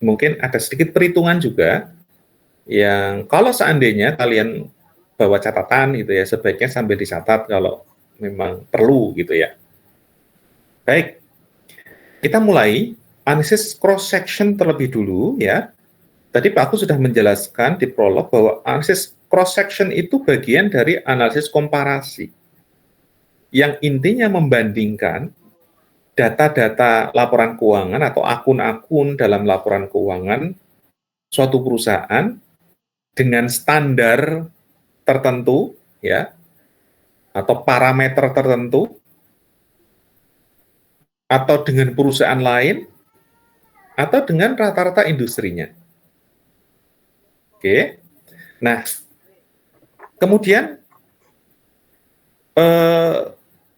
mungkin ada sedikit perhitungan juga yang kalau seandainya kalian bawa catatan gitu ya, sebaiknya sambil dicatat kalau memang perlu gitu ya. Baik, kita mulai analisis cross section terlebih dulu ya. Tadi Pak Agus sudah menjelaskan di prolog bahwa analisis cross section itu bagian dari analisis komparasi yang intinya membandingkan data-data laporan keuangan atau akun-akun dalam laporan keuangan suatu perusahaan dengan standar tertentu ya atau parameter tertentu atau dengan perusahaan lain atau dengan rata-rata industrinya. Oke. Nah, kemudian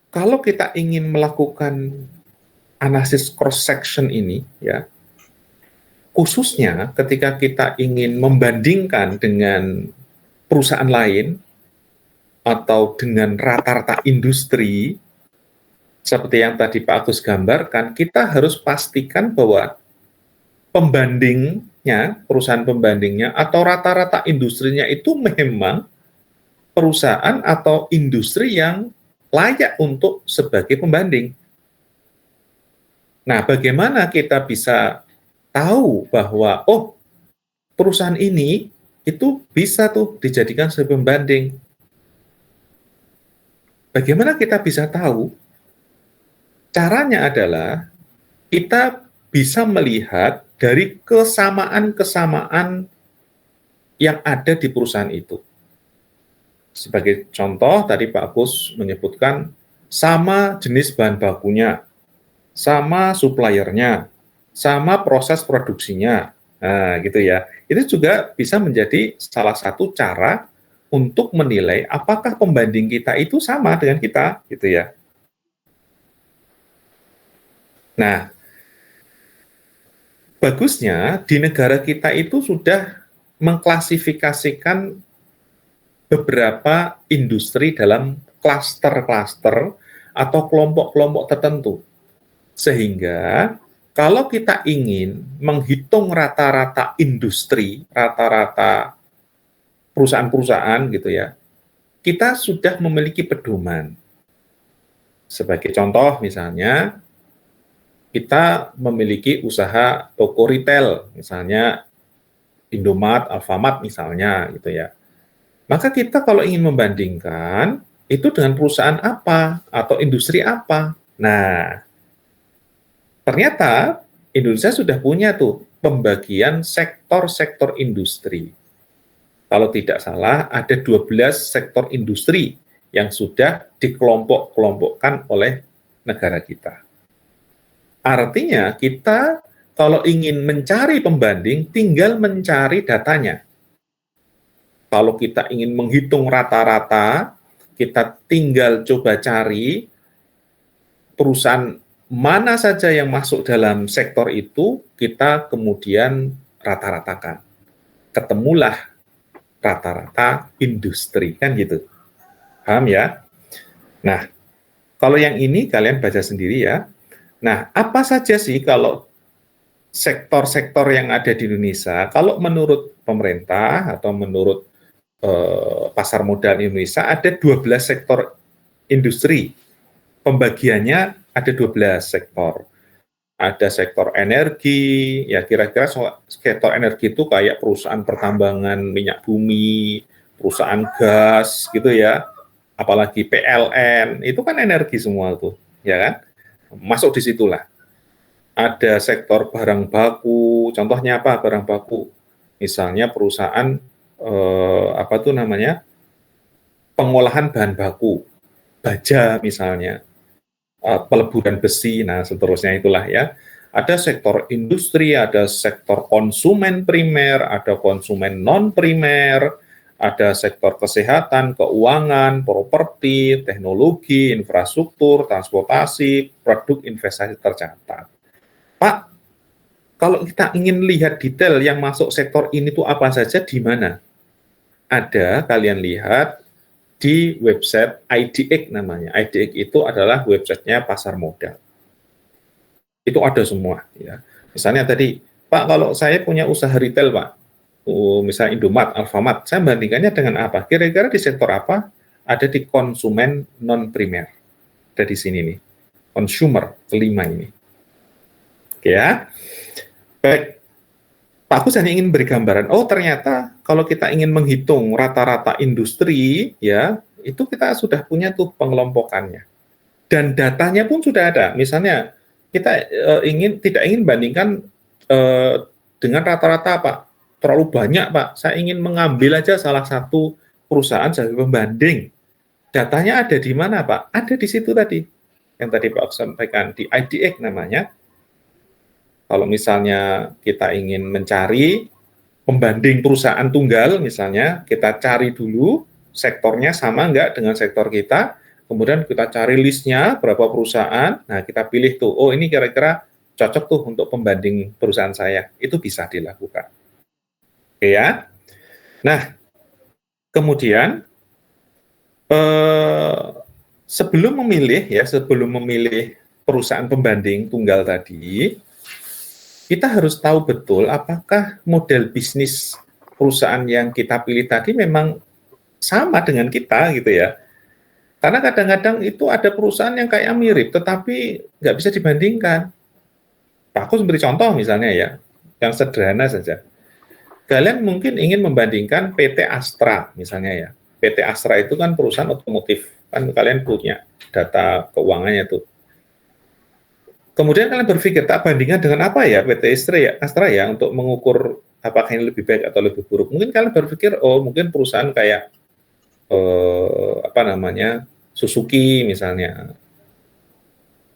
kalau kita ingin melakukan analisis cross section ini ya, khususnya ketika kita ingin membandingkan dengan perusahaan lain atau dengan rata-rata industri seperti yang tadi Pak Agus gambarkan, kita harus pastikan bahwa pembandingnya, perusahaan pembandingnya atau rata-rata industrinya itu memang perusahaan atau industri yang layak untuk sebagai pembanding. Nah, bagaimana kita bisa tahu bahwa oh, perusahaan ini itu bisa tuh dijadikan sebagai pembanding. Bagaimana kita bisa tahu? Caranya adalah kita bisa melihat dari kesamaan-kesamaan yang ada di perusahaan itu. Sebagai contoh, tadi Pak Agus menyebutkan sama jenis bahan bakunya, sama suppliernya, sama proses produksinya. Nah, gitu ya. Itu juga bisa menjadi salah satu cara untuk menilai apakah pembanding kita itu sama dengan kita, gitu ya. Nah, bagusnya di negara kita itu sudah mengklasifikasikan beberapa industri dalam klaster-klaster atau kelompok-kelompok tertentu. Sehingga kalau kita ingin menghitung rata-rata industri, rata-rata perusahaan-perusahaan gitu ya, kita sudah memiliki pedoman. Sebagai contoh misalnya, kita memiliki usaha toko retail, misalnya Indomaret, Alfamart misalnya gitu ya. Maka kita kalau ingin membandingkan, itu dengan perusahaan apa atau industri apa. Nah, ternyata Indonesia sudah punya tuh pembagian sektor-sektor industri. Kalau tidak salah, ada 12 sektor industri yang sudah dikelompok-kelompokkan oleh negara kita. Artinya kita kalau ingin mencari pembanding, tinggal mencari datanya. Kalau kita ingin menghitung rata-rata, kita tinggal coba cari perusahaan mana saja yang masuk dalam sektor itu, kita kemudian rata-ratakan. Ketemulah rata-rata industri, kan gitu. Paham ya? Nah, kalau yang ini kalian baca sendiri ya. Nah, apa saja sih kalau sektor-sektor yang ada di Indonesia, kalau menurut pemerintah atau menurut pasar modal Indonesia ada 12 sektor industri. Pembagiannya ada 12 sektor. Ada sektor energi, ya kira-kira sektor energi itu kayak perusahaan pertambangan minyak bumi, perusahaan gas gitu ya, apalagi PLN, itu kan energi semua tuh, ya kan? Masuk di situlah. Ada sektor barang baku, contohnya apa barang baku? Misalnya perusahaan apa tuh namanya? Pengolahan bahan baku, baja misalnya, peleburan besi, nah seterusnya itulah ya. Ada sektor industri, ada sektor konsumen primer, ada konsumen non primer, ada sektor kesehatan, keuangan, properti, teknologi, infrastruktur, transportasi, produk investasi tercatat. Pak, kalau kita ingin lihat detail yang masuk sektor ini tuh apa saja di mana? Ada, kalian lihat di website IDX namanya. IDX itu adalah websitenya pasar modal. Itu ada semua. Ya. Misalnya tadi, Pak, kalau saya punya usaha retail, Pak, misalnya Indomaret, Alfamart, saya bandingkannya dengan apa? Kira-kira di sektor apa? Ada di konsumen non-primer. Ada di sini nih. Consumer, kelima ini. Oke ya. Baik. Pak Agus hanya ingin beri gambaran, oh ternyata kalau kita ingin menghitung rata-rata industri, ya itu kita sudah punya tuh pengelompokannya. Dan datanya pun sudah ada. Misalnya kita tidak ingin bandingkan dengan rata-rata Pak, terlalu banyak Pak. Saya ingin mengambil aja salah satu perusahaan sebagai pembanding. Datanya ada di mana Pak? Ada di situ tadi. Yang tadi Pak Agus sampaikan di IDX namanya. Kalau misalnya kita ingin mencari pembanding perusahaan tunggal, misalnya kita cari dulu sektornya sama enggak dengan sektor kita, kemudian kita cari listnya berapa perusahaan, nah kita pilih tuh, oh ini kira-kira cocok tuh untuk pembanding perusahaan saya, itu bisa dilakukan. Oke ya. Nah, kemudian sebelum memilih perusahaan pembanding tunggal tadi, kita harus tahu betul apakah model bisnis perusahaan yang kita pilih tadi memang sama dengan kita gitu ya. Karena kadang-kadang itu ada perusahaan yang kayak mirip tetapi nggak bisa dibandingkan. Aku beri contoh misalnya ya, yang sederhana saja. Kalian mungkin ingin membandingkan PT Astra misalnya ya. PT Astra itu kan perusahaan otomotif, kan kalian punya data keuangannya tuh. Kemudian kalian berpikir, tak bandingkan dengan apa ya PT Astra ya untuk mengukur apakah ini lebih baik atau lebih buruk. Mungkin kalian berpikir, oh mungkin perusahaan kayak Suzuki misalnya,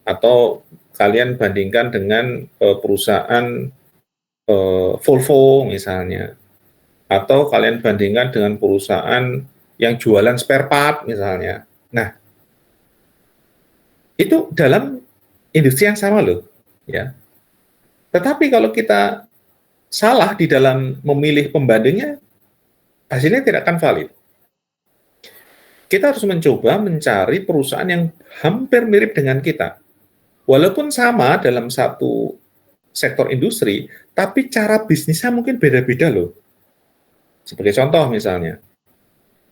atau kalian bandingkan dengan perusahaan Volvo misalnya, atau kalian bandingkan dengan perusahaan yang jualan spare part misalnya. Nah, itu dalam industri yang sama loh, ya. Tetapi kalau kita salah di dalam memilih pembandingnya, hasilnya tidak akan valid. Kita harus mencoba mencari perusahaan yang hampir mirip dengan kita. Walaupun sama dalam satu sektor industri, tapi cara bisnisnya mungkin beda-beda loh. Sebagai contoh misalnya,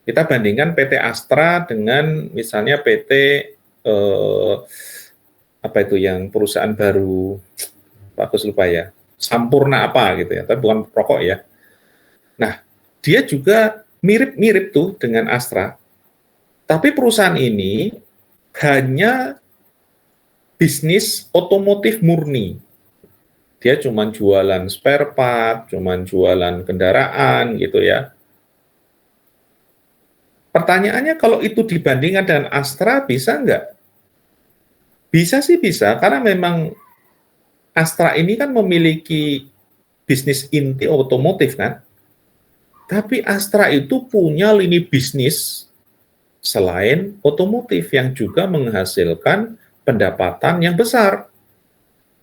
kita bandingkan PT Astra dengan misalnya PT apa itu yang perusahaan baru, Pak Agus lupa ya, Sampurna apa gitu ya, tapi bukan rokok ya. Nah, dia juga mirip-mirip tuh dengan Astra, tapi perusahaan ini hanya bisnis otomotif murni. Dia cuma jualan spare part, cuma jualan kendaraan gitu ya. Pertanyaannya kalau itu dibandingkan dengan Astra bisa nggak? Bisa sih bisa, karena memang Astra ini kan memiliki bisnis inti otomotif kan. Tapi Astra itu punya lini bisnis selain otomotif yang juga menghasilkan pendapatan yang besar.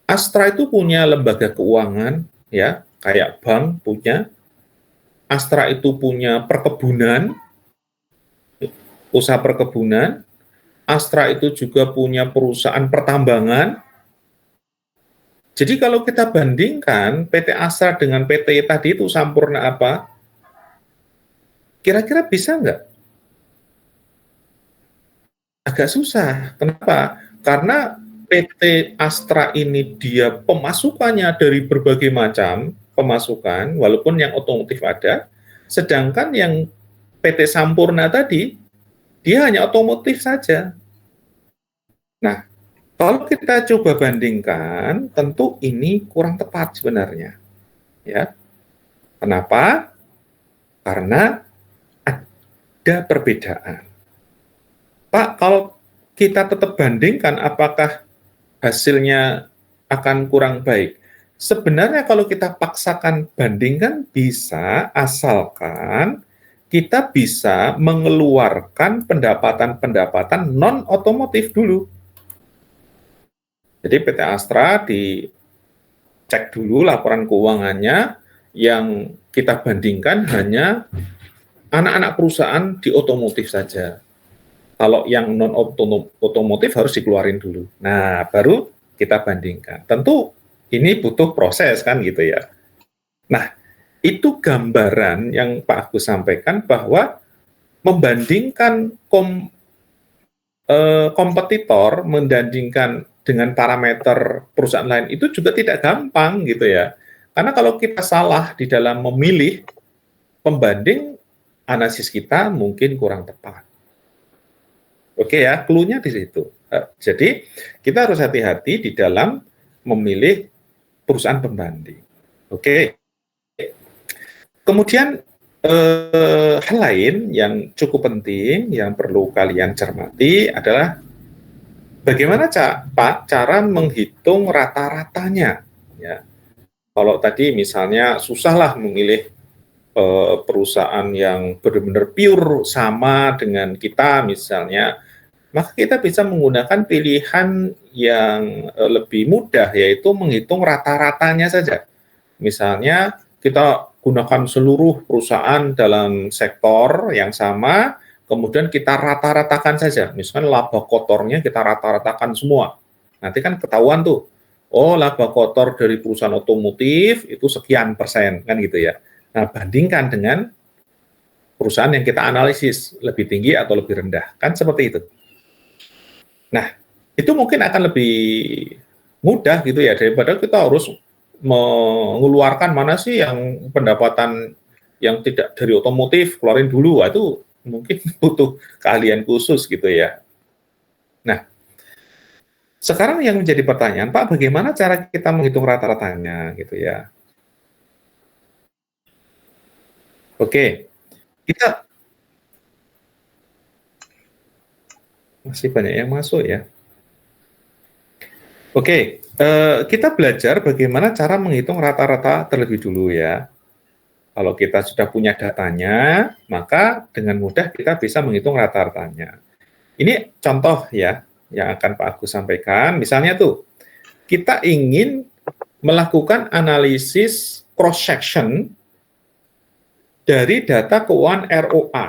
Astra itu punya lembaga keuangan, ya, kayak bank punya. Astra itu punya perkebunan, usaha perkebunan. Astra itu juga punya perusahaan pertambangan. Jadi kalau kita bandingkan PT Astra dengan PT tadi itu Sampurna apa, kira-kira bisa nggak? Agak susah. Kenapa? Karena PT Astra ini dia pemasukannya dari berbagai macam pemasukan, walaupun yang otomotif ada, sedangkan yang PT Sampurna tadi, dia hanya otomotif saja. Nah, kalau kita coba bandingkan, tentu ini kurang tepat sebenarnya. Ya, kenapa? Karena ada perbedaan. Pak, kalau kita tetap bandingkan, apakah hasilnya akan kurang baik? Sebenarnya kalau kita paksakan bandingkan bisa, asalkan kita bisa mengeluarkan pendapatan-pendapatan non-otomotif dulu. Jadi PT Astra dicek dulu laporan keuangannya, yang kita bandingkan hanya anak-anak perusahaan di otomotif saja. Kalau yang non-otomotif harus dikeluarin dulu. Nah, baru kita bandingkan. Tentu ini butuh proses kan gitu ya. Nah, itu gambaran yang Pak Agus sampaikan bahwa membandingkan kompetitor, membandingkan dengan parameter perusahaan lain itu juga tidak gampang gitu ya. Karena kalau kita salah di dalam memilih pembanding, analisis kita mungkin kurang tepat. Oke ya, clue-nya di situ. Jadi kita harus hati-hati di dalam memilih perusahaan pembanding. Oke. Kemudian hal lain yang cukup penting yang perlu kalian cermati adalah bagaimana Pak cara menghitung rata-ratanya. Ya. Kalau tadi misalnya susahlah memilih perusahaan yang benar-benar pure sama dengan kita misalnya, maka kita bisa menggunakan pilihan yang lebih mudah, yaitu menghitung rata-ratanya saja. Misalnya kita gunakan seluruh perusahaan dalam sektor yang sama, kemudian kita rata-ratakan saja. Misalnya laba kotornya kita rata-ratakan semua. Nanti kan ketahuan tuh, oh laba kotor dari perusahaan otomotif itu sekian persen, kan gitu ya. Nah, bandingkan dengan perusahaan yang kita analisis, lebih tinggi atau lebih rendah. Kan seperti itu. Nah, itu mungkin akan lebih mudah gitu ya, daripada kita harus mengeluarkan mana sih yang pendapatan yang tidak dari otomotif, keluarin dulu. Itu mungkin butuh keahlian khusus gitu ya. Nah, sekarang yang menjadi pertanyaan, Pak, bagaimana cara kita menghitung rata-ratanya gitu ya? Oke, kita masih banyak yang masuk ya. Oke, kita belajar bagaimana cara menghitung rata-rata terlebih dulu ya. Kalau kita sudah punya datanya, maka dengan mudah kita bisa menghitung rata-ratanya. Ini contoh ya, yang akan Pak Agus sampaikan. Misalnya tuh, kita ingin melakukan analisis cross-section dari data keuangan ROA.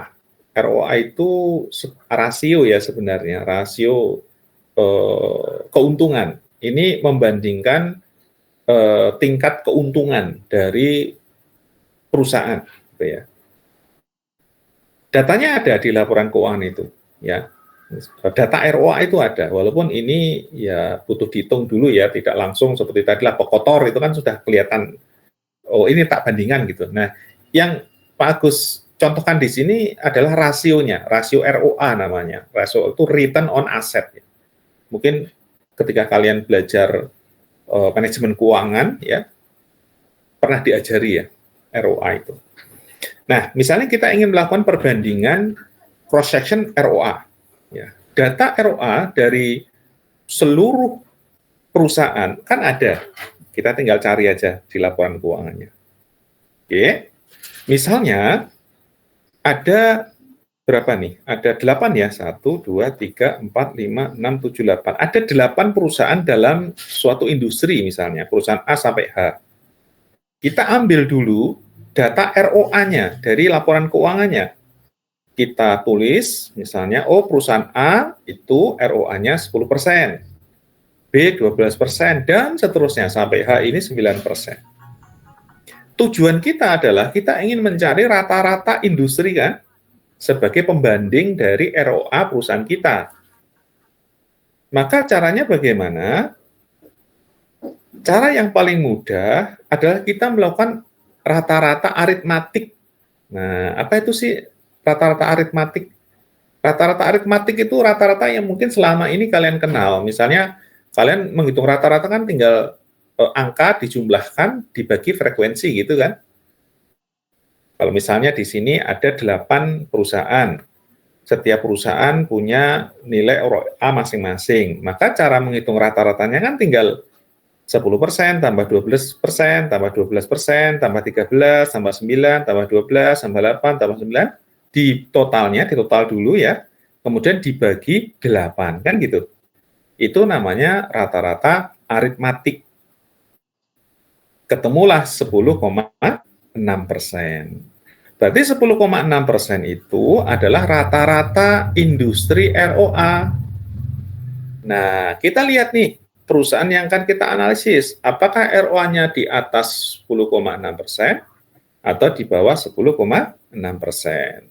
ROA itu rasio ya sebenarnya, rasio keuntungan. Ini membandingkan tingkat keuntungan dari perusahaan, gitu ya. Datanya ada di laporan keuangan itu, ya. Data ROA itu ada, walaupun ini ya butuh dihitung dulu ya, tidak langsung seperti tadi lapor kotor itu kan sudah kelihatan. Oh ini tak bandingan gitu. Nah, yang Pak Agus contohkan di sini adalah rasionya, rasio ROA namanya. Rasio itu return on asset. Mungkin ketika kalian belajar manajemen keuangan ya pernah diajari ya ROA itu. Nah, misalnya kita ingin melakukan perbandingan cross section ROA ya. Data ROA dari seluruh perusahaan kan ada. Kita tinggal cari aja di laporan keuangannya. Oke. Misalnya ada berapa nih? Ada 8 ya, 1, 2, 3, 4, 5, 6, 7, 8. Ada 8 perusahaan dalam suatu industri misalnya, perusahaan A sampai H. Kita ambil dulu data ROA-nya dari laporan keuangannya. Kita tulis misalnya, oh perusahaan A itu ROA-nya 10%, B 12%, dan seterusnya sampai H ini 9%. Tujuan kita adalah kita ingin mencari rata-rata industri kan, sebagai pembanding dari ROA perusahaan kita. Maka caranya bagaimana? Cara yang paling mudah adalah kita melakukan rata-rata aritmatik. Nah, apa itu sih rata-rata aritmatik? Rata-rata aritmatik itu rata-rata yang mungkin selama ini kalian kenal. Misalnya, kalian menghitung rata-rata kan tinggal angka dijumlahkan, dibagi frekuensi gitu kan. Kalau misalnya di sini ada 8 perusahaan, setiap perusahaan punya nilai ROA masing-masing, maka cara menghitung rata-ratanya kan tinggal 10%, tambah 12%, tambah 12%, tambah 13, tambah 9, tambah 12, tambah 8, tambah 9, di total dulu ya, kemudian dibagi 8, kan gitu. Itu namanya rata-rata aritmatik. Ketemulah 10,6%. Berarti 10,6% itu adalah rata-rata industri ROA. Nah, kita lihat nih, perusahaan yang akan kita analisis, apakah ROA-nya di atas 10,6% atau di bawah 10,6%.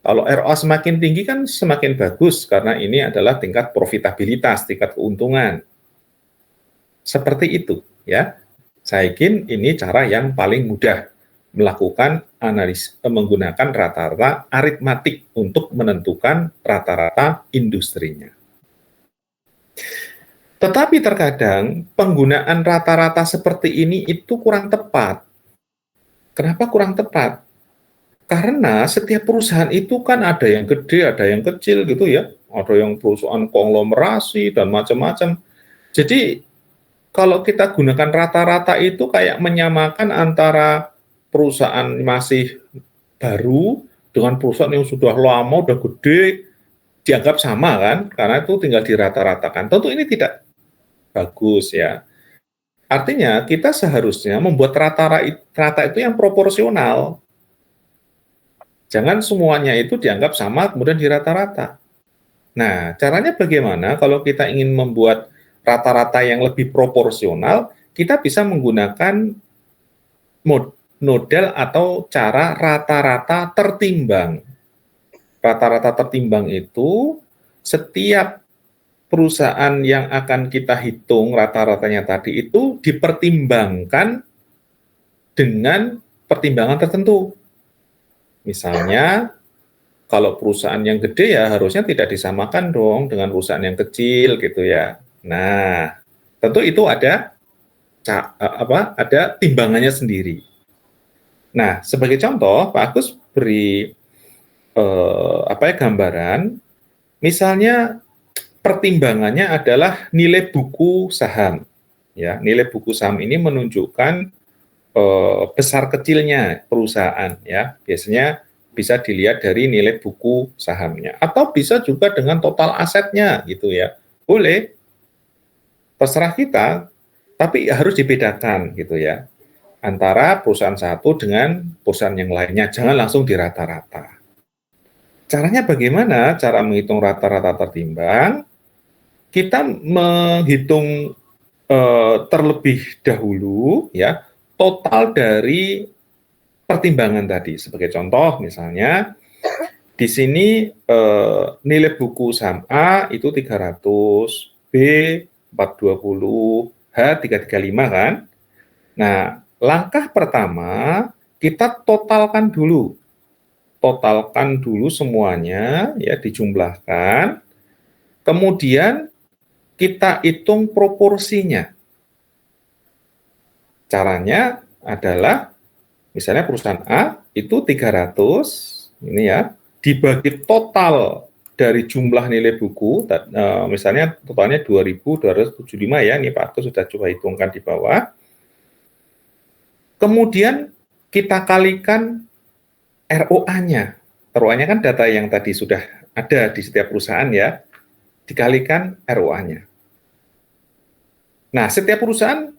Kalau ROA semakin tinggi kan semakin bagus, karena ini adalah tingkat profitabilitas, tingkat keuntungan. Seperti itu, ya. Saya yakin ini cara yang paling mudah melakukan analis menggunakan rata-rata aritmatik untuk menentukan rata-rata industrinya. Tetapi terkadang penggunaan rata-rata seperti ini itu kurang tepat. Kenapa kurang tepat? Karena setiap perusahaan itu kan ada yang gede, ada yang kecil gitu ya. Ada yang perusahaan konglomerasi dan macam-macam. Jadi kalau kita gunakan rata-rata itu kayak menyamakan antara perusahaan masih baru dengan perusahaan yang sudah lama, udah gede, dianggap sama kan, karena itu tinggal dirata-ratakan. Tentu ini tidak bagus ya. Artinya kita seharusnya membuat rata itu yang proporsional. Jangan semuanya itu dianggap sama kemudian dirata-rata. Nah, caranya bagaimana kalau kita ingin membuat rata-rata yang lebih proporsional, kita bisa menggunakan model atau cara rata-rata tertimbang. Rata-rata tertimbang itu setiap perusahaan yang akan kita hitung rata-ratanya tadi itu dipertimbangkan dengan pertimbangan tertentu. Misalnya, kalau perusahaan yang gede ya harusnya tidak disamakan dong dengan perusahaan yang kecil gitu ya. Nah, tentu itu ada timbangannya sendiri. Nah, sebagai contoh, Pak Agus beri gambaran, misalnya pertimbangannya adalah nilai buku saham. Ya, nilai buku saham ini menunjukkan besar kecilnya perusahaan. Ya, biasanya bisa dilihat dari nilai buku sahamnya, atau bisa juga dengan total asetnya, gitu ya. Boleh, terserah kita, tapi harus dibedakan, gitu ya, antara perusahaan satu dengan perusahaan yang lainnya. Jangan langsung dirata-rata. Caranya bagaimana? Cara menghitung rata-rata tertimbang, kita menghitung terlebih dahulu ya total dari pertimbangan tadi. Sebagai contoh misalnya di sini nilai buku saham A itu 300, B 420, H 335 kan. Nah, langkah pertama kita totalkan dulu. Totalkan dulu semuanya ya, dijumlahkan. Kemudian kita hitung proporsinya. Caranya adalah misalnya perusahaan A itu 300 ini ya, dibagi total dari jumlah nilai buku, misalnya totalnya 2.275 ya, ini Pak Agus sudah coba hitungkan di bawah. Kemudian kita kalikan ROA-nya. ROA-nya kan data yang tadi sudah ada di setiap perusahaan ya, dikalikan ROA-nya. Nah, setiap perusahaan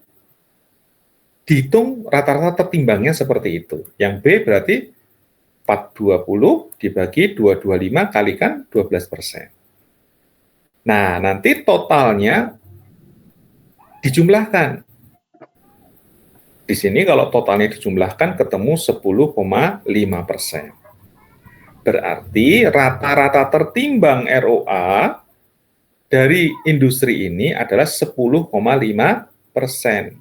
dihitung rata-rata tertimbangnya seperti itu. Yang B berarti 420 dibagi 225 kalikan 12%. Nah, nanti totalnya dijumlahkan. Di sini kalau totalnya dijumlahkan ketemu 10,5%. Berarti rata-rata tertimbang ROA dari industri ini adalah 10,5%.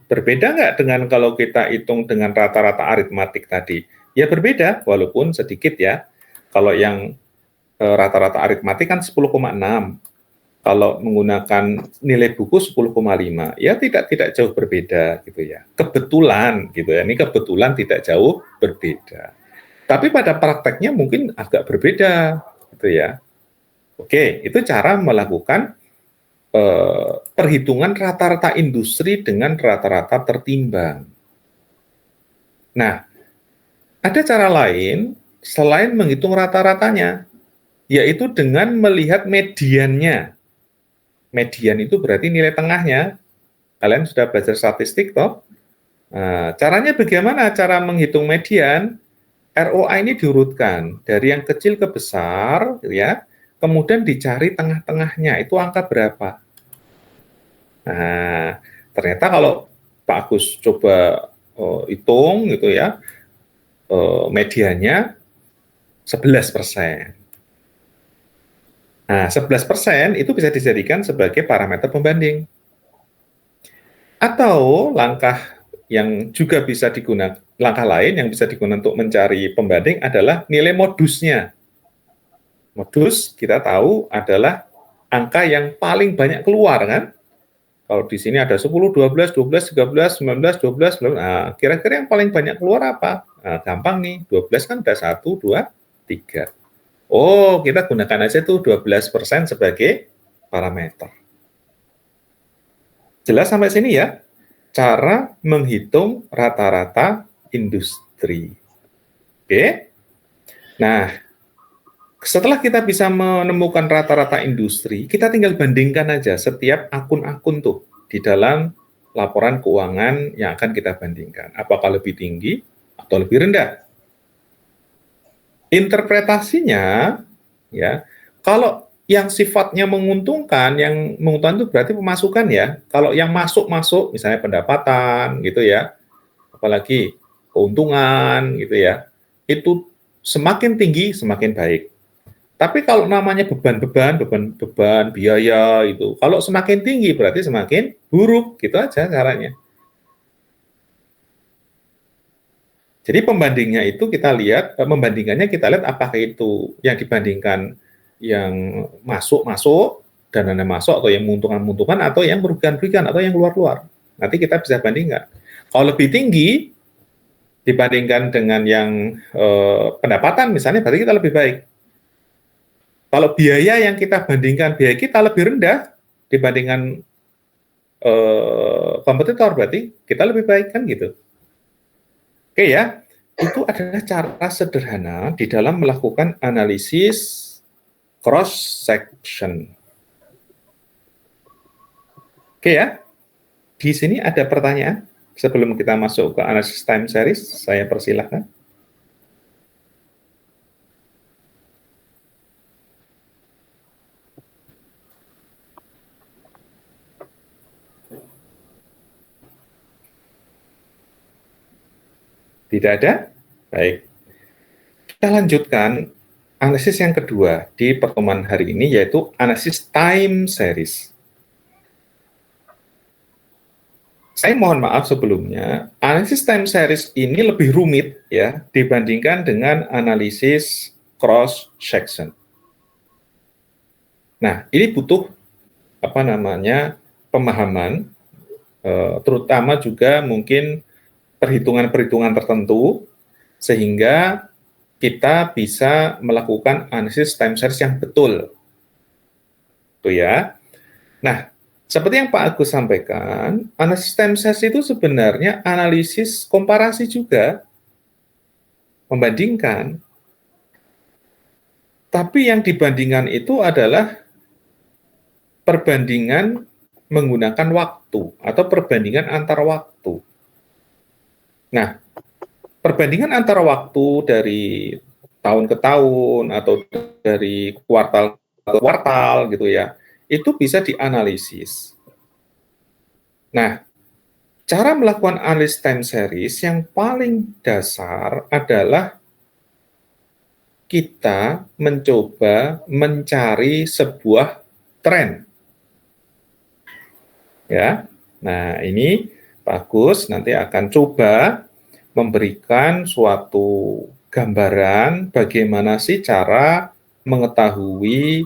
Berbeda nggak dengan kalau kita hitung dengan rata-rata aritmatik tadi? Ya berbeda, walaupun sedikit ya. Kalau yang rata-rata aritmatik kan 10,6. Kalau menggunakan nilai buku 10,5, ya tidak jauh berbeda gitu ya. Kebetulan gitu ya. Ini kebetulan tidak jauh berbeda. Tapi pada prakteknya mungkin agak berbeda gitu ya. Oke, itu cara melakukan perhitungan rata-rata industri dengan rata-rata tertimbang. Nah, ada cara lain selain menghitung rata-ratanya, yaitu dengan melihat mediannya. Median itu berarti nilai tengahnya. Kalian sudah belajar statistik toh? Nah, caranya bagaimana cara menghitung median? ROA ini diurutkan dari yang kecil ke besar, ya. Kemudian dicari tengah-tengahnya, itu angka berapa? Nah, ternyata kalau Pak Agus coba hitung gitu ya, mediannya 11%. Nah, 11% itu bisa dijadikan sebagai parameter pembanding. Atau langkah yang juga bisa digunakan, langkah lain yang bisa digunakan untuk mencari pembanding adalah nilai modusnya. Modus kita tahu adalah angka yang paling banyak keluar kan? Kalau di sini ada 10, 12, 12, 13, 19, 12, 19. Nah, kira-kira yang paling banyak keluar apa? Nah, gampang nih, 12 kan ada 1, 2, 3. Oh, kita gunakan aja tuh 12% sebagai parameter. Jelas sampai sini ya? Cara menghitung rata-rata industri. Oke? Nah, setelah kita bisa menemukan rata-rata industri, kita tinggal bandingkan aja setiap akun-akun tuh di dalam laporan keuangan yang akan kita bandingkan. Apakah lebih tinggi atau lebih rendah? Interpretasinya, ya, kalau yang sifatnya menguntungkan, yang menguntungkan itu berarti pemasukan ya. Kalau yang masuk-masuk, misalnya pendapatan, gitu ya, apalagi keuntungan, gitu ya, itu semakin tinggi, semakin baik. Tapi kalau namanya beban biaya itu, kalau semakin tinggi berarti semakin buruk, gitu aja caranya. Jadi pembandingnya itu kita lihat, membandingkannya kita lihat apakah itu yang dibandingkan yang masuk, dananya masuk, atau yang menguntungkan, atau yang merugikan, atau yang keluar. Nanti kita bisa bandingkan. Kalau lebih tinggi dibandingkan dengan yang pendapatan misalnya, berarti kita lebih baik. Kalau biaya yang kita bandingkan, biaya kita lebih rendah dibandingkan kompetitor, berarti kita lebih baik kan gitu. Oke ya, itu adalah cara sederhana di dalam melakukan analisis cross section. Oke ya, di sini ada pertanyaan sebelum kita masuk ke analisis time series, saya persilahkan. Tidak ada? Baik. Kita lanjutkan analisis yang kedua di pertemuan hari ini, yaitu analisis time series. Saya mohon maaf sebelumnya, analisis time series ini lebih rumit ya dibandingkan dengan analisis cross section. Nah, ini butuh pemahaman, terutama juga mungkin perhitungan-perhitungan tertentu, sehingga kita bisa melakukan analisis time series yang betul. Tuh ya. Nah, seperti yang Pak Agus sampaikan, analisis time series itu sebenarnya analisis komparasi juga, membandingkan. Tapi yang dibandingkan itu adalah perbandingan menggunakan waktu atau perbandingan antar waktu. Nah, perbandingan antara waktu dari tahun ke tahun atau dari kuartal ke kuartal gitu ya, itu bisa dianalisis. Nah, cara melakukan analisis time series yang paling dasar adalah kita mencoba mencari sebuah tren. Ya. Nah, ini Pak Agus nanti akan coba memberikan suatu gambaran bagaimana sih cara mengetahui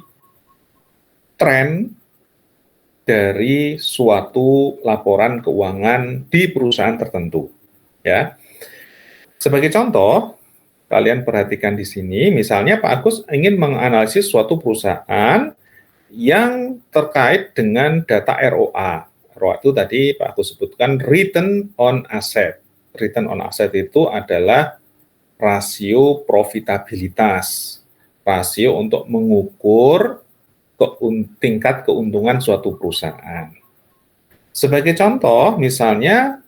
tren dari suatu laporan keuangan di perusahaan tertentu. Ya. Sebagai contoh, kalian perhatikan di sini, misalnya Pak Agus ingin menganalisis suatu perusahaan yang terkait dengan data ROA. ROA itu tadi Pak Agus sebutkan return on asset. Return on asset itu adalah rasio profitabilitas, rasio untuk mengukur tingkat keuntungan suatu perusahaan. Sebagai contoh, misalnya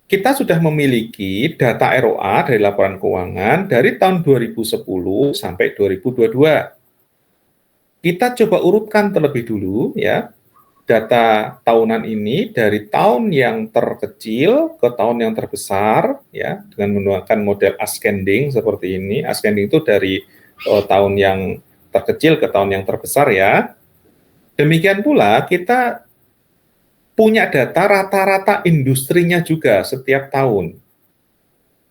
kita sudah memiliki data ROA dari laporan keuangan dari tahun 2010 sampai 2022. Kita coba urutkan terlebih dulu ya, data tahunan ini dari tahun yang terkecil ke tahun yang terbesar ya, dengan menggunakan model ascending seperti ini. Ascending itu dari tahun yang terkecil ke tahun yang terbesar ya. Demikian pula kita punya data rata-rata industrinya juga setiap tahun.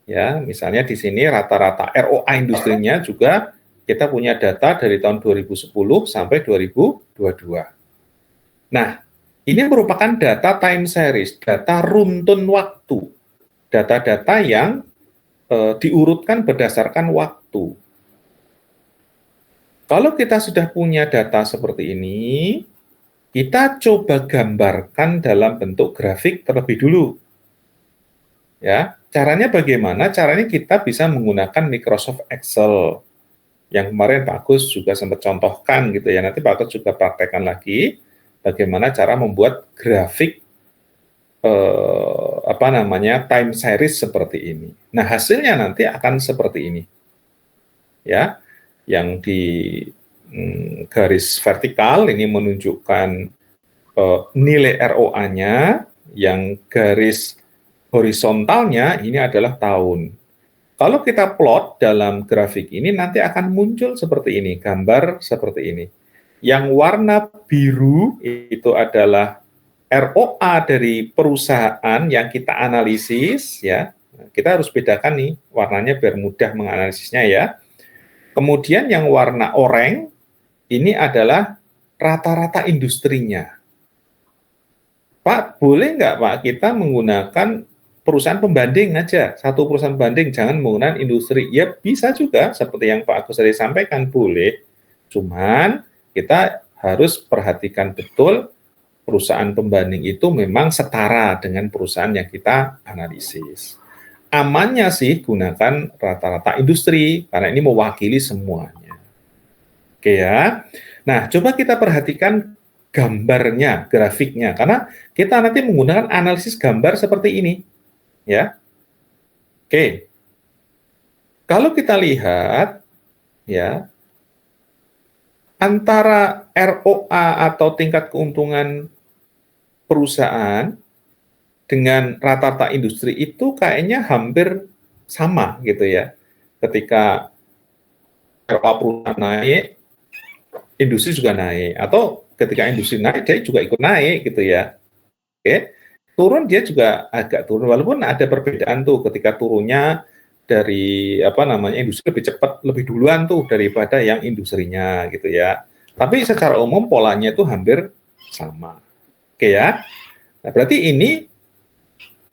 Ya, misalnya di sini rata-rata ROA industrinya juga kita punya data dari tahun 2010 sampai 2022. Nah, ini merupakan data time series, data runtun waktu, data-data yang diurutkan berdasarkan waktu. Kalau kita sudah punya data seperti ini, kita coba gambarkan dalam bentuk grafik terlebih dulu. Ya, caranya bagaimana? Caranya kita bisa menggunakan Microsoft Excel. Yang kemarin Pak Agus juga sempat contohkan gitu ya. Nanti Pak Agus juga praktekkan lagi bagaimana cara membuat grafik time series seperti ini. Nah, hasilnya nanti akan seperti ini. Ya, yang di garis vertikal ini menunjukkan nilai ROA-nya, yang garis horizontalnya ini adalah tahun. Kalau kita plot dalam grafik ini nanti akan muncul seperti ini, gambar seperti ini. Yang warna biru itu adalah ROA dari perusahaan yang kita analisis ya. Kita harus bedakan nih warnanya biar mudah menganalisisnya ya. Kemudian yang warna oranye ini adalah rata-rata industrinya. Pak, boleh nggak Pak kita menggunakan perusahaan pembanding aja, satu perusahaan pembanding, jangan menggunakan industri. Ya bisa juga, seperti yang Pak Agus tadi sampaikan, boleh. Cuman kita harus perhatikan betul perusahaan pembanding itu memang setara dengan perusahaan yang kita analisis. Amannya sih gunakan rata-rata industri, karena ini mewakili semuanya. Oke ya. Nah, coba kita perhatikan gambarnya, grafiknya, karena kita nanti menggunakan analisis gambar seperti ini. Ya, oke. Kalau kita lihat, ya, antara ROA atau tingkat keuntungan perusahaan dengan rata-rata industri itu kayaknya hampir sama gitu ya. Ketika ROA perusahaan naik, industri juga naik. Atau ketika industri naik, dia juga ikut naik gitu ya. Oke. Turun dia juga agak turun, walaupun ada perbedaan tuh ketika turunnya dari industri lebih cepat, lebih duluan tuh daripada yang industrinya gitu ya. Tapi secara umum polanya itu hampir sama. Oke ya. Nah, berarti ini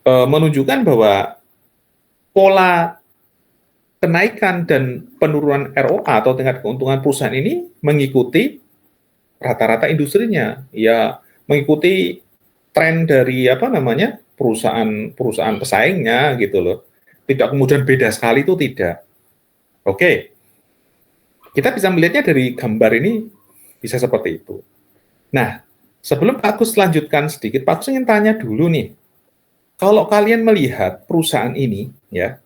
menunjukkan bahwa pola kenaikan dan penurunan ROA atau tingkat keuntungan perusahaan ini mengikuti rata-rata industrinya, ya mengikuti tren dari perusahaan pesaingnya gitu loh. Tidak kemudian beda sekali, itu tidak. Oke. Kita bisa melihatnya dari gambar ini bisa seperti itu. Nah, sebelum Pak Agus lanjutkan sedikit, Pak Agus ingin tanya dulu nih. Kalau kalian melihat perusahaan ini, ya,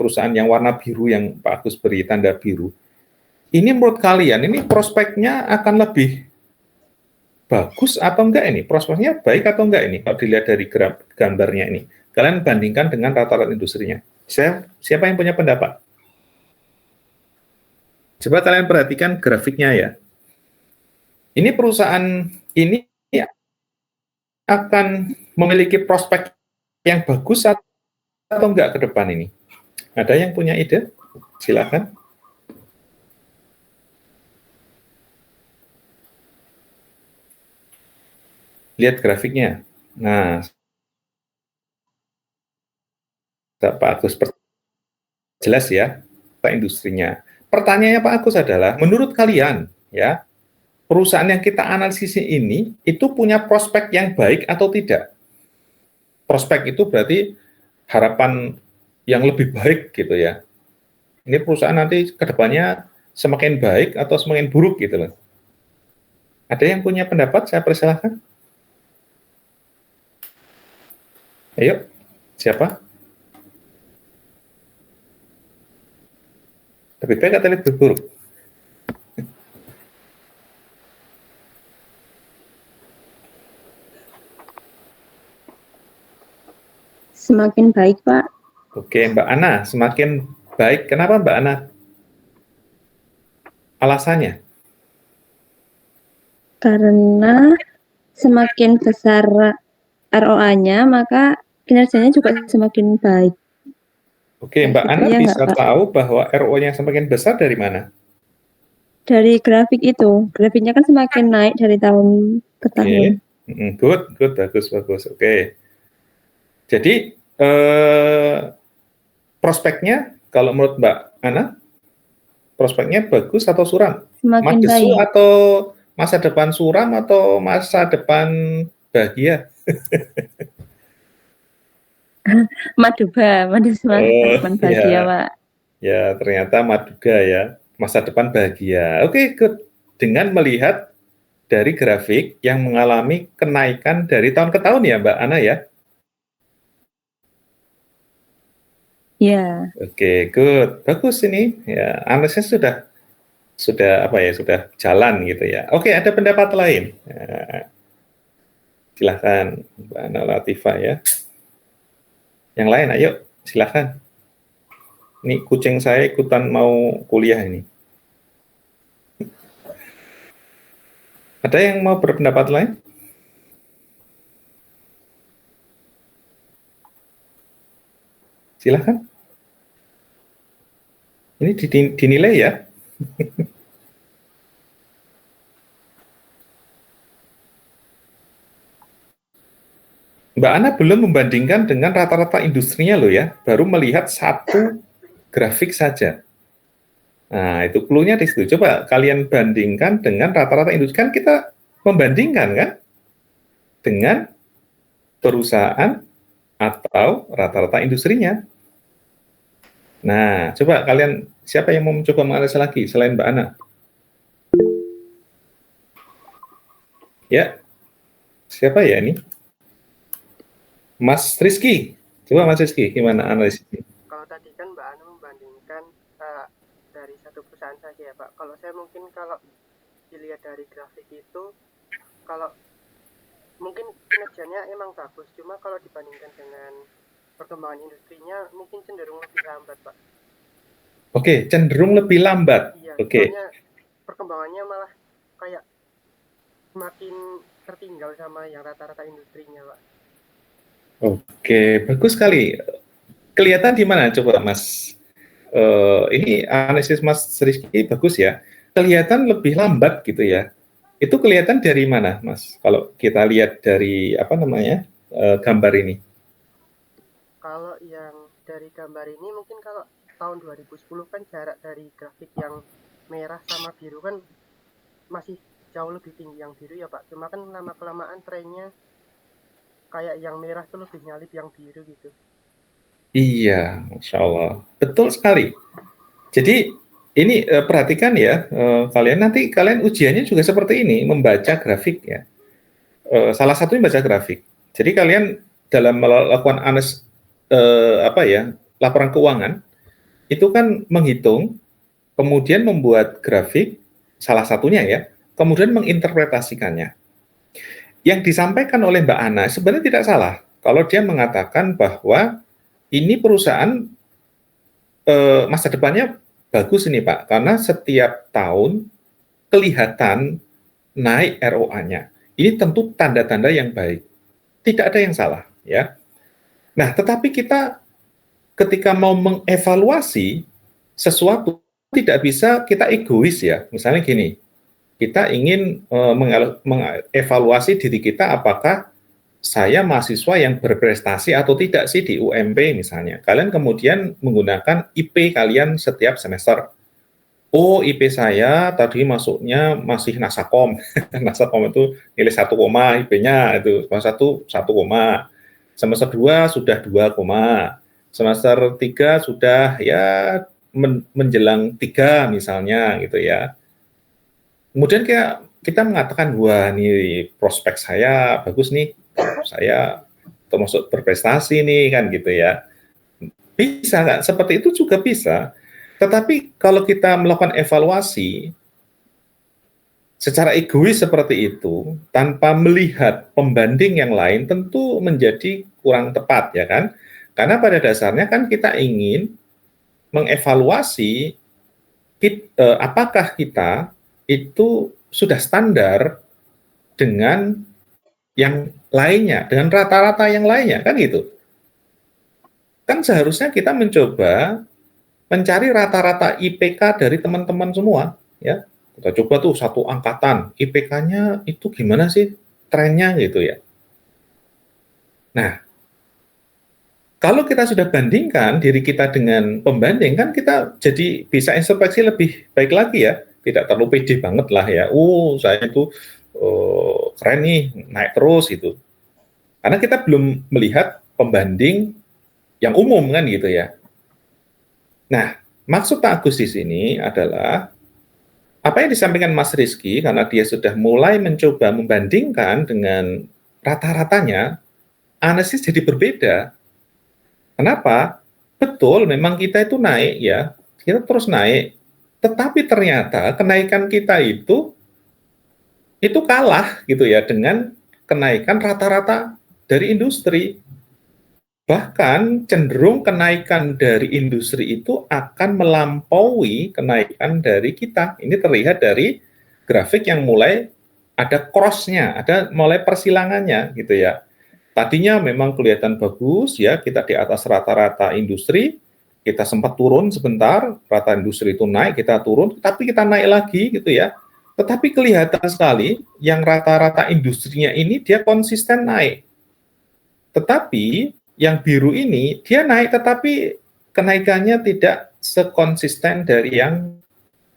perusahaan yang warna biru yang Pak Agus beri tanda biru, ini menurut kalian ini prospeknya akan lebih bagus atau enggak ini? Prospeknya baik atau enggak ini? Kalau dilihat dari gambarnya ini. Kalian bandingkan dengan rata-rata industrinya. Siapa yang punya pendapat? Coba kalian perhatikan grafiknya ya. Ini perusahaan ini akan memiliki prospek yang bagus atau enggak ke depan ini? Ada yang punya ide? Silakan. Lihat grafiknya. Nah, Pak Agus jelas ya, Pak industrinya. Pertanyaannya Pak Agus adalah, menurut kalian, ya, perusahaan yang kita analisis ini itu punya prospek yang baik atau tidak? Prospek itu berarti harapan yang lebih baik gitu ya. Ini perusahaan nanti ke depannya semakin baik atau semakin buruk gitu loh. Ada yang punya pendapat? Saya persilahkan. Ayo, siapa? Lebih baik atau lebih buruk? Semakin baik, Pak. Oke, Mbak Ana, semakin baik. Kenapa Mbak Ana? Alasannya? Karena semakin besar ROA-nya, maka kinerjanya juga semakin baik. Oke, Mbak gitu, Ana ya bisa nggak, Pak? tahu bahwa ROA-nya semakin besar dari mana? Dari grafik itu, grafiknya kan semakin naik dari tahun ke tahun. Good, bagus. Oke. Jadi, prospeknya, kalau menurut Mbak Ana, prospeknya bagus atau suram? Semakin Madesu baik. atau masa depan suram atau masa depan bahagia? Maduba, masa depan bahagia, Ya. Pak. Ya, ternyata Maduga ya, masa depan bahagia. Oke, good. Dengan melihat dari grafik yang mengalami kenaikan dari tahun ke tahun ya, Mbak Ana ya? Ya. Oke, good. Bagus ini. Ya, analisisnya sudah jalan gitu ya. Oke, ada pendapat lain. Ya, silahkan, Mbak Ana Latifah ya. Yang lain, ayo, silahkan. Ini kucing saya ikutan mau kuliah ini. Ada yang mau berpendapat lain? Silahkan. Ini dinilai ya. Mbak Ana belum membandingkan dengan rata-rata industrinya loh ya, baru melihat satu grafik saja. Nah, itu clue-nya di situ. Coba kalian bandingkan dengan rata-rata industri. Kan kita membandingkan kan dengan perusahaan atau rata-rata industrinya. Nah, coba kalian, siapa yang mau mencoba menganalisa lagi selain Mbak Ana? Ya, siapa ya ini? Mas Rizky. Coba Mas Rizky, gimana analisisnya? Kalau tadi kan Mbak Ana membandingkan dari satu perusahaan saja ya Pak. Kalau saya mungkin kalau dilihat dari grafik itu, kalau mungkin kinerjanya emang bagus, cuma kalau dibandingkan dengan perkembangan industrinya mungkin cenderung lebih lambat Pak. Oke, cenderung lebih lambat. Iya, Oke. soalnya perkembangannya malah kayak semakin tertinggal sama yang rata-rata industrinya Pak. Oke, bagus sekali. Kelihatan di mana coba Mas? Ini analisis Mas Rizky bagus ya. Kelihatan lebih lambat gitu ya. Itu kelihatan dari mana, Mas? Kalau kita lihat dari apa namanya gambar ini? Kalau yang dari gambar ini mungkin kalau tahun 2010 kan jarak dari grafik yang merah sama biru kan masih jauh lebih tinggi yang biru ya Pak. Cuma kan lama-kelamaan trennya kayak yang merah tuh lebih nyalip yang biru gitu. Iya, Masya Allah. Betul sekali. Jadi ini perhatikan ya, kalian ujiannya juga seperti ini, membaca grafik ya. Salah satunya baca grafik. Jadi kalian dalam melakukan laporan keuangan itu kan menghitung, kemudian membuat grafik, salah satunya ya, kemudian menginterpretasikannya. Yang disampaikan oleh Mbak Ana sebenarnya tidak salah kalau dia mengatakan bahwa ini perusahaan masa depannya bagus ini Pak, karena setiap tahun kelihatan naik ROA-nya. Ini tentu tanda-tanda yang baik. Tidak ada yang salah, ya. Nah, tetapi kita ketika mau mengevaluasi sesuatu tidak bisa kita egois ya. Misalnya gini, kita ingin mengevaluasi diri kita apakah saya mahasiswa yang berprestasi atau tidak sih di UMP misalnya. Kalian kemudian menggunakan IP kalian setiap semester. Oh, IP saya tadi masuknya masih Nasakom. Nasakom itu nilai 1, IP-nya itu semester 1, 1, semester 2 sudah 2, semester 3 sudah ya menjelang 3 misalnya gitu ya. Kemudian kita mengatakan, wah ini prospek saya bagus nih, saya termasuk berprestasi nih kan gitu ya. Bisa kan? Seperti itu juga bisa. Tetapi kalau kita melakukan evaluasi secara egois seperti itu, tanpa melihat pembanding yang lain, tentu menjadi kurang tepat ya kan? Karena pada dasarnya kan kita ingin mengevaluasi apakah kita itu sudah standar dengan yang lainnya, dengan rata-rata yang lainnya, kan gitu. Kan seharusnya kita mencoba mencari rata-rata IPK dari teman-teman semua, ya. Kita coba tuh satu angkatan, IPK-nya itu gimana sih trennya gitu ya. Nah, kalau kita sudah bandingkan diri kita dengan pembanding, kan kita jadi bisa introspeksi lebih baik lagi ya. Tidak terlalu pede banget lah ya. Saya itu keren nih, naik terus gitu. Karena kita belum melihat pembanding yang umum kan gitu ya. Nah, maksud Pak Agus di sini adalah apa yang disampaikan Mas Rizky, karena dia sudah mulai mencoba membandingkan dengan rata-ratanya, analisis jadi berbeda. Kenapa? Betul, memang kita itu naik ya, kita terus naik. Tetapi ternyata kenaikan kita itu kalah gitu ya dengan kenaikan rata-rata dari industri. Bahkan cenderung kenaikan dari industri itu akan melampaui kenaikan dari kita. Ini terlihat dari grafik yang mulai ada cross-nya, ada mulai persilangannya gitu ya. Tadinya memang kelihatan bagus ya, kita di atas rata-rata industri, kita sempat turun sebentar, rata industri itu naik, kita turun, tapi kita naik lagi gitu ya. Tetapi kelihatan sekali yang rata-rata industrinya ini dia konsisten naik. Tetapi yang biru ini dia naik, tetapi kenaikannya tidak sekonsisten dari yang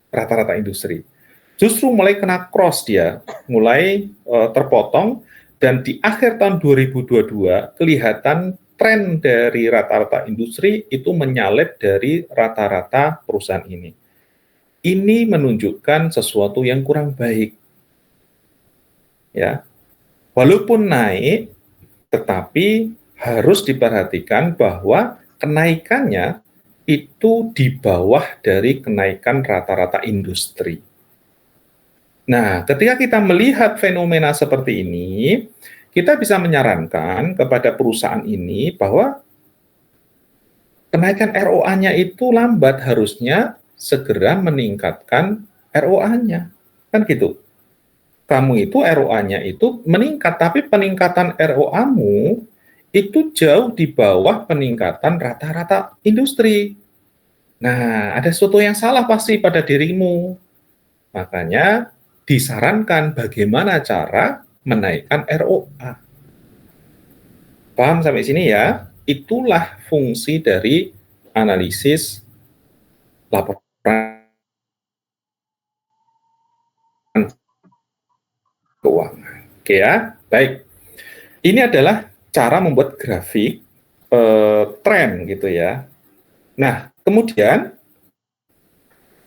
rata-rata industri. Justru mulai kena cross dia, mulai terpotong, dan di akhir tahun 2022 kelihatan tren dari rata-rata industri itu menyalip dari rata-rata perusahaan ini. Ini menunjukkan sesuatu yang kurang baik. Ya. Walaupun naik, tetapi harus diperhatikan bahwa kenaikannya itu di bawah dari kenaikan rata-rata industri. Nah, ketika kita melihat fenomena seperti ini, kita bisa menyarankan kepada perusahaan ini bahwa kenaikan ROA-nya itu lambat, harusnya segera meningkatkan ROA-nya. Kan gitu. Kamu itu ROA-nya itu meningkat, tapi peningkatan ROA-mu itu jauh di bawah peningkatan rata-rata industri. Nah, ada sesuatu yang salah pasti pada dirimu. Makanya disarankan bagaimana cara menaikkan ROA. Paham sampai sini ya? Itulah fungsi dari analisis laporan keuangan. Oke ya, baik. Ini adalah cara membuat grafik tren gitu ya. Nah, kemudian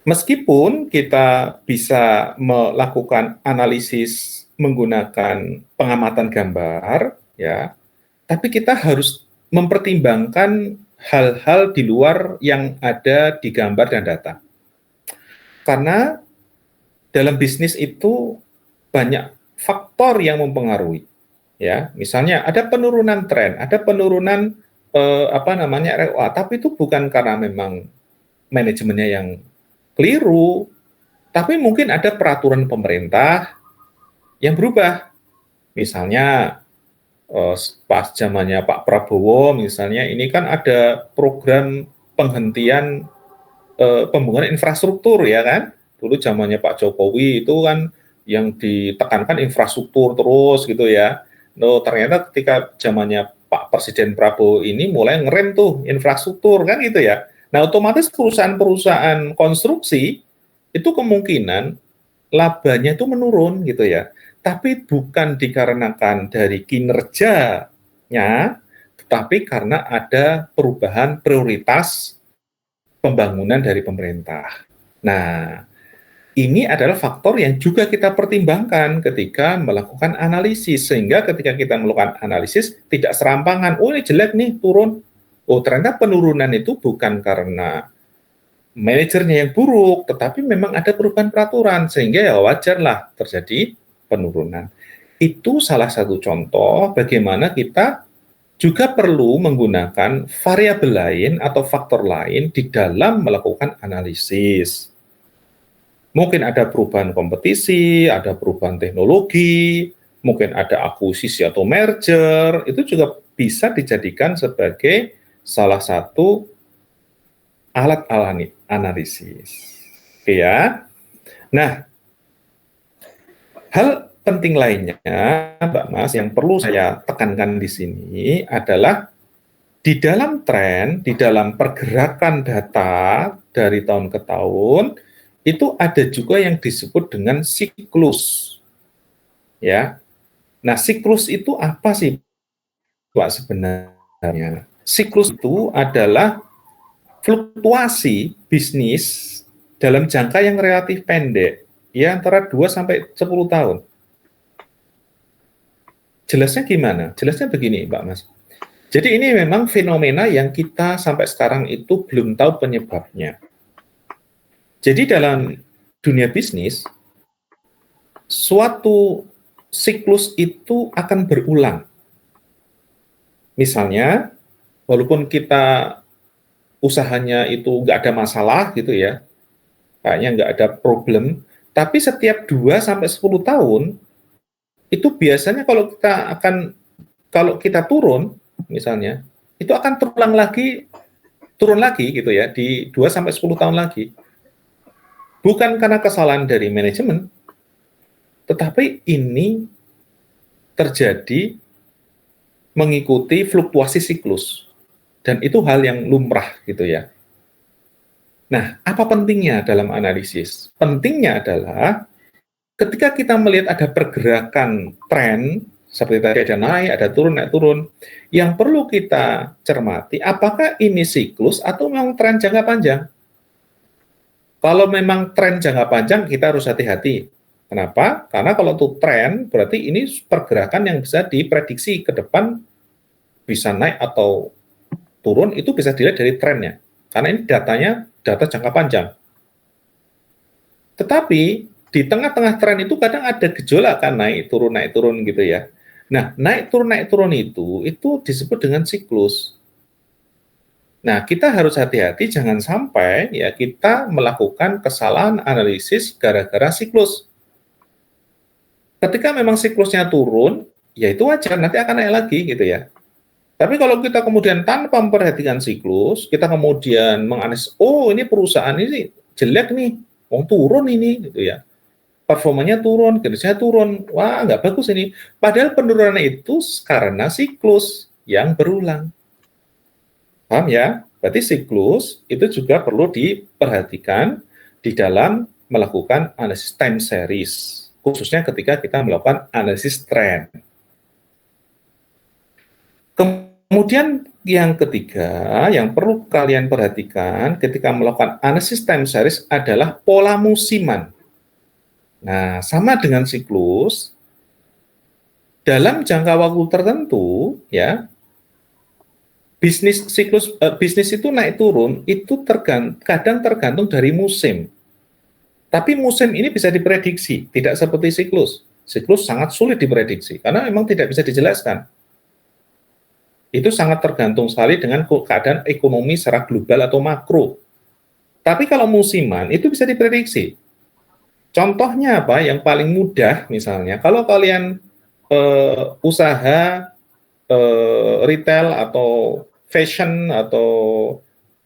meskipun kita bisa melakukan analisis menggunakan pengamatan gambar, ya, tapi kita harus mempertimbangkan hal-hal di luar yang ada di gambar dan data. Karena dalam bisnis itu banyak faktor yang mempengaruhi. Ya, misalnya ada penurunan tren, ada penurunan ROA, tapi itu bukan karena memang manajemennya yang keliru, tapi mungkin ada peraturan pemerintah yang berubah. Misalnya pas zamannya Pak Prabowo, misalnya ini kan ada program penghentian pembangunan infrastruktur ya kan. Dulu zamannya Pak Jokowi itu kan yang ditekankan infrastruktur terus gitu ya. No, ternyata ketika zamannya Pak Presiden Prabowo ini mulai ngerem tuh infrastruktur kan gitu ya. Nah, otomatis perusahaan-perusahaan konstruksi itu kemungkinan labanya itu menurun gitu ya. Tapi bukan dikarenakan dari kinerjanya, tetapi karena ada perubahan prioritas pembangunan dari pemerintah. Nah, ini adalah faktor yang juga kita pertimbangkan ketika melakukan analisis, sehingga ketika kita melakukan analisis tidak serampangan, oh ini jelek nih turun, oh ternyata penurunan itu bukan karena manajernya yang buruk, tetapi memang ada perubahan peraturan, sehingga ya wajarlah terjadi penurunan. Itu salah satu contoh bagaimana kita juga perlu menggunakan variabel lain atau faktor lain di dalam melakukan analisis. Mungkin ada perubahan kompetisi, ada perubahan teknologi, mungkin ada akuisisi atau merger, itu juga bisa dijadikan sebagai salah satu alat analisis. Oke ya. Nah, hal penting lainnya, Mbak Mas, yang perlu saya tekankan di sini adalah di dalam tren, di dalam pergerakan data dari tahun ke tahun, itu ada juga yang disebut dengan siklus. Ya. Nah, siklus itu apa sih, Pak, sebenarnya? Siklus itu adalah fluktuasi bisnis dalam jangka yang relatif pendek, ya antara 2 sampai 10 tahun. Jelasnya gimana? Jelasnya begini, Mbak Mas. Jadi ini memang fenomena yang kita sampai sekarang itu belum tahu penyebabnya. Jadi dalam dunia bisnis, suatu siklus itu akan berulang. Misalnya, walaupun kita usahanya itu nggak ada masalah gitu ya, kayaknya nggak ada problem, tapi setiap 2 sampai 10 tahun, itu biasanya kalau kita turun, misalnya, itu akan turun lagi gitu ya, di 2 sampai 10 tahun lagi. Bukan karena kesalahan dari manajemen, tetapi ini terjadi mengikuti fluktuasi siklus. Dan itu hal yang lumrah gitu ya. Nah, apa pentingnya dalam analisis? Pentingnya adalah ketika kita melihat ada pergerakan tren, seperti tadi ada naik turun, yang perlu kita cermati, apakah ini siklus atau memang tren jangka panjang? Kalau memang tren jangka panjang, kita harus hati-hati. Kenapa? Karena kalau itu tren, berarti ini pergerakan yang bisa diprediksi ke depan, bisa naik atau turun, itu bisa dilihat dari trennya. Karena ini datanya data jangka panjang. Tetapi di tengah-tengah tren itu kadang ada gejolak kan, naik turun gitu ya. Nah, naik turun itu disebut dengan siklus. Nah, kita harus hati-hati jangan sampai ya kita melakukan kesalahan analisis gara-gara siklus. Ketika memang siklusnya turun, ya itu wajar, nanti akan naik lagi gitu ya. Tapi kalau kita kemudian tanpa memperhatikan siklus, kita kemudian menganalisis, oh ini perusahaan ini jelek nih, turun ini gitu ya. Performanya turun, kinerjanya turun, wah nggak bagus ini. Padahal penurunan itu karena siklus yang berulang. Paham ya? Berarti siklus itu juga perlu diperhatikan di dalam melakukan analisis time series, khususnya ketika kita melakukan analisis tren. Kemudian yang ketiga, yang perlu kalian perhatikan ketika melakukan analisis time series adalah pola musiman. Nah, sama dengan siklus, dalam jangka waktu tertentu, ya, bisnis itu naik turun itu kadang tergantung dari musim. Tapi musim ini bisa diprediksi, tidak seperti siklus. Siklus sangat sulit diprediksi karena memang tidak bisa dijelaskan. Itu sangat tergantung sekali dengan keadaan ekonomi secara global atau makro. Tapi kalau musiman itu bisa diprediksi. Contohnya apa? Yang paling mudah misalnya, kalau kalian usaha retail atau fashion atau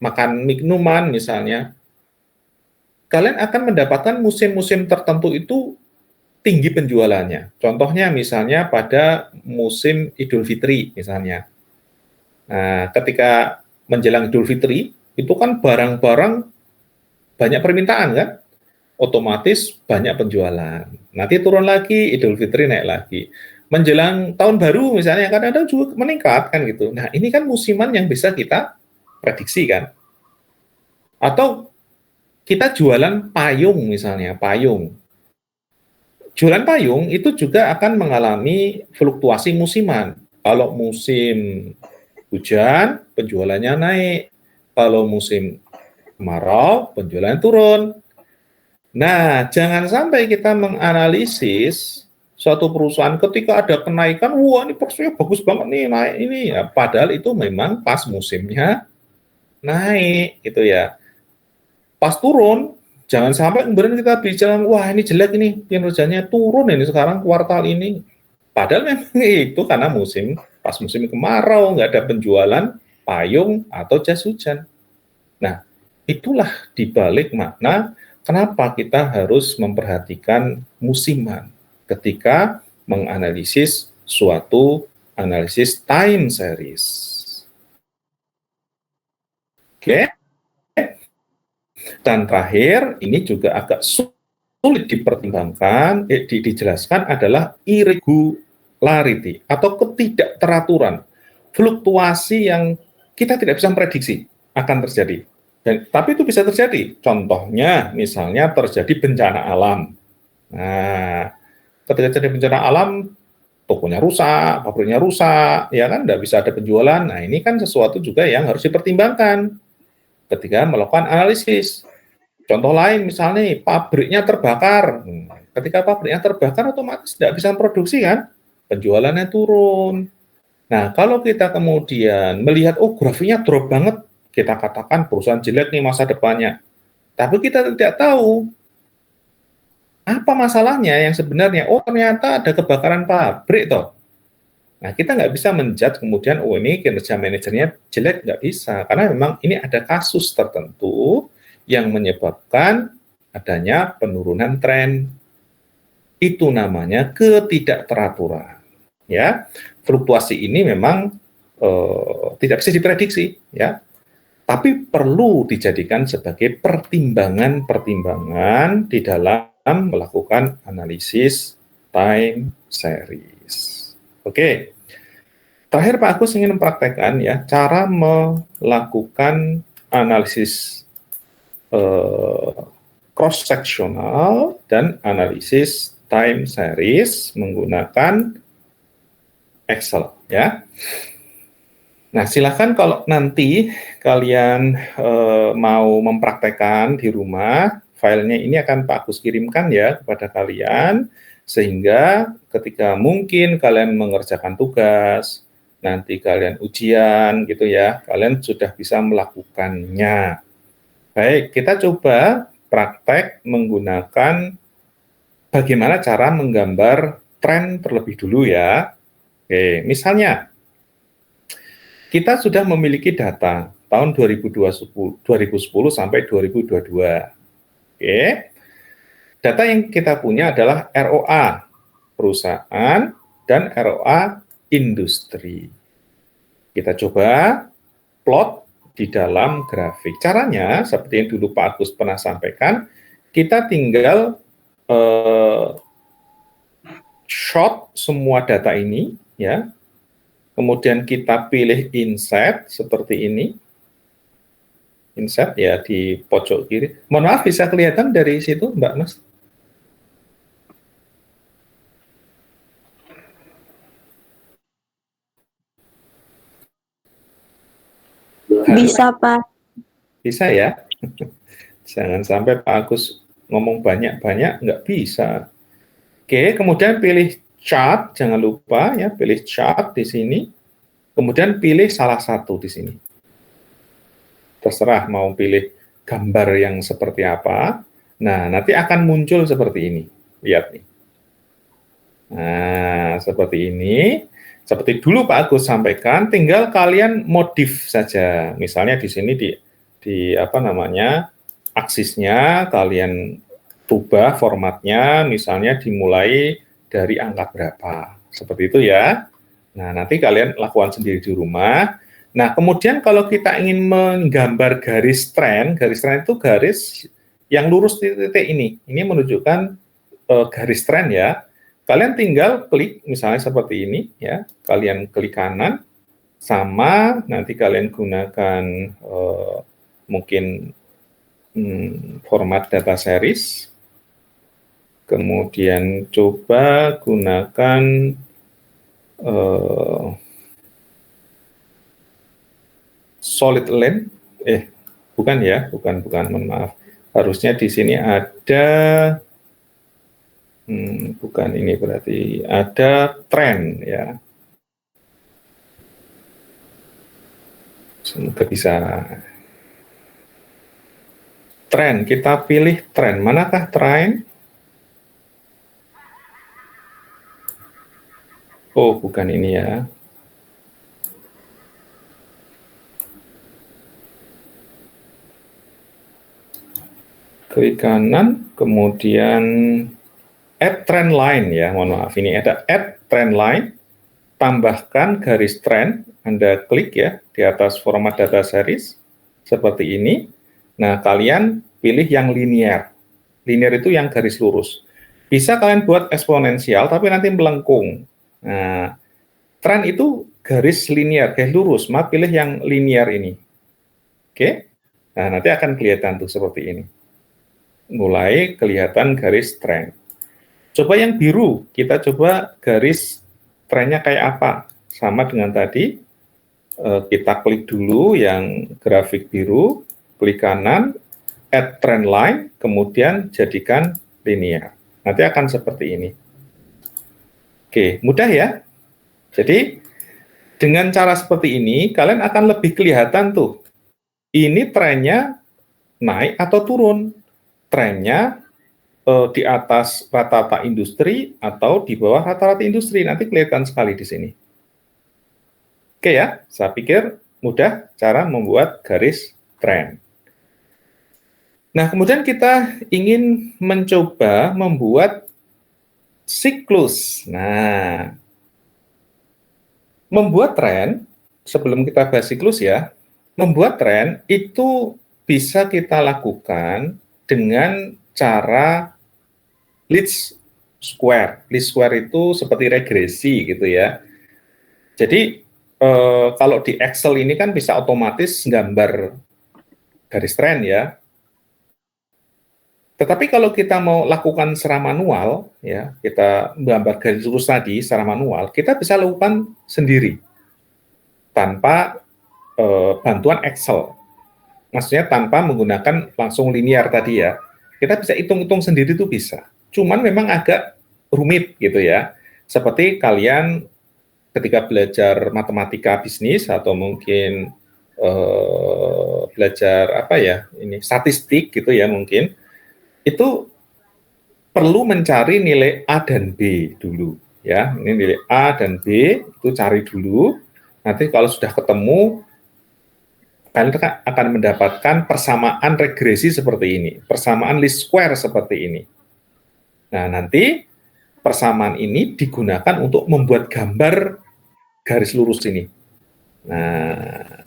makan minuman misalnya, kalian akan mendapatkan musim-musim tertentu itu tinggi penjualannya. Contohnya misalnya pada musim Idul Fitri misalnya. Nah, ketika menjelang Idul Fitri, itu kan barang-barang banyak permintaan kan? Otomatis banyak penjualan. Nanti turun lagi, Idul Fitri naik lagi. Menjelang tahun baru misalnya kadang-kadang juga meningkat kan gitu. Nah, ini kan musiman yang bisa kita prediksi kan. Atau kita jualan payung misalnya, payung. Jualan payung itu juga akan mengalami fluktuasi musiman. Kalau musim hujan, penjualannya naik. Kalau musim kemarau, penjualannya turun. Nah, jangan sampai kita menganalisis suatu perusahaan ketika ada kenaikan, wah ini porsinya bagus banget nih, naik ini. Ya, padahal itu memang pas musimnya naik, gitu ya. Pas turun, jangan sampai kemudian kita bicara, wah ini jelek ini, kinerjanya turun ini sekarang kuartal ini. Padahal memang itu karena pas musim kemarau, nggak ada penjualan payung atau jas hujan. Nah, itulah dibalik makna kenapa kita harus memperhatikan musiman ketika menganalisis suatu analisis time series. Oke. Dan terakhir, ini juga agak sulit dipertimbangkan, dijelaskan adalah irregularity atau ketidakteraturan, fluktuasi yang kita tidak bisa memprediksi akan terjadi. Tapi itu bisa terjadi. Contohnya, misalnya terjadi bencana alam. Nah, ketika terjadi bencana alam, tokonya rusak, pabriknya rusak, ya kan, tidak bisa ada penjualan. Nah, ini kan sesuatu juga yang harus dipertimbangkan ketika melakukan analisis. Contoh lain misalnya pabriknya terbakar. Ketika pabriknya terbakar otomatis tidak bisa produksi kan, penjualannya turun. Nah, kalau kita kemudian melihat grafiknya drop banget, kita katakan perusahaan jelek nih masa depannya. Tapi kita tidak tahu apa masalahnya yang sebenarnya. Ternyata ada kebakaran pabrik toh. Nah, kita nggak bisa menjudge kemudian, ini kinerja manajernya jelek, nggak bisa. Karena memang ini ada kasus tertentu yang menyebabkan adanya penurunan tren. Itu namanya ketidakteraturan. Ya, fluktuasi ini memang tidak bisa diprediksi, ya. Tapi perlu dijadikan sebagai pertimbangan-pertimbangan di dalam melakukan analisis time series. Oke. Terakhir Pak Agus ingin mempraktekkan ya cara melakukan analisis cross sectional dan analisis time series menggunakan Excel ya. Nah, silakan kalau nanti kalian mau mempraktekkan di rumah, filenya ini akan Pak Agus kirimkan ya kepada kalian, sehingga ketika mungkin kalian mengerjakan tugas, nanti kalian ujian gitu ya, kalian sudah bisa melakukannya. Baik, kita coba praktek menggunakan bagaimana cara menggambar tren terlebih dulu ya. Oke, misalnya kita sudah memiliki data tahun 2010 sampai 2022. Oke. Data yang kita punya adalah ROA perusahaan dan ROA industri. Kita coba plot di dalam grafik. Caranya seperti yang dulu Pak Agus pernah sampaikan, kita tinggal shot semua data ini ya. Kemudian kita pilih inset seperti ini. Inset ya di pojok kiri. Mohon maaf, bisa kelihatan dari situ, Mbak Mas? Bisa, Pak. Bisa ya? Jangan sampai Pak Agus ngomong banyak-banyak, nggak bisa. Oke, kemudian pilih chart, jangan lupa ya, pilih chart di sini. Kemudian pilih salah satu di sini. Terserah mau pilih gambar yang seperti apa. Nah, nanti akan muncul seperti ini. Lihat nih. Nah, seperti ini. Seperti dulu Pak Agus sampaikan, tinggal kalian modif saja. Misalnya di sini di apa namanya? Aksisnya kalian ubah formatnya, misalnya dimulai dari angka berapa. Seperti itu ya. Nah, nanti kalian lakukan sendiri di rumah. Nah, kemudian kalau kita ingin menggambar garis tren itu garis yang lurus titik ini. Ini menunjukkan garis tren ya. Kalian tinggal klik misalnya seperti ini ya. Kalian klik kanan sama nanti kalian gunakan mungkin format data series. Kemudian coba gunakan solid line, bukan ya, bukan, mohon maaf. Harusnya di sini ada, bukan ini berarti ada tren ya. Semoga bisa. Tren, kita pilih tren. Manakah tren? Oh, bukan ini ya. Klik kanan, kemudian add trend line ya, mohon maaf. Ini ada add trend line, tambahkan garis trend, Anda klik ya di atas format data series, seperti ini. Nah, kalian pilih yang linear. Linear itu yang garis lurus. Bisa kalian buat eksponensial, tapi nanti melengkung. Nah, tren itu garis linear, garis lurus, maka pilih yang linear ini. Oke? Nah, nanti akan kelihatan tuh seperti ini. Mulai kelihatan garis tren. Coba yang biru, kita coba garis trennya kayak apa. Sama dengan tadi, kita klik dulu yang grafik biru, klik kanan, add trend line, kemudian jadikan linear. Nanti akan seperti ini. Oke, mudah ya? Jadi, dengan cara seperti ini, kalian akan lebih kelihatan tuh, ini trennya naik atau turun. Trennya di atas rata-rata industri atau di bawah rata-rata industri. Nanti kelihatan sekali di sini. Oke ya, saya pikir mudah cara membuat garis tren. Nah, kemudian kita ingin mencoba membuat siklus. Nah, membuat tren, sebelum kita bahas siklus ya, membuat tren itu bisa kita lakukan dengan cara least square. Least square itu seperti regresi gitu ya. Jadi kalau di Excel ini kan bisa otomatis gambar garis tren ya. Tetapi kalau kita mau lakukan secara manual, ya, kita menggambar garis lurus tadi secara manual, kita bisa lakukan sendiri tanpa bantuan Excel. Maksudnya tanpa menggunakan langsung linear tadi ya. Kita bisa hitung-hitung sendiri itu bisa. Cuman memang agak rumit gitu ya. Seperti kalian ketika belajar matematika bisnis atau mungkin belajar apa ya, ini statistik gitu ya mungkin, itu perlu mencari nilai A dan B dulu ya. Ini nilai A dan B itu cari dulu. Nanti kalau sudah ketemu, kalian akan mendapatkan persamaan regresi seperti ini, persamaan least square seperti ini. Nah, nanti persamaan ini digunakan untuk membuat gambar garis lurus ini. Nah,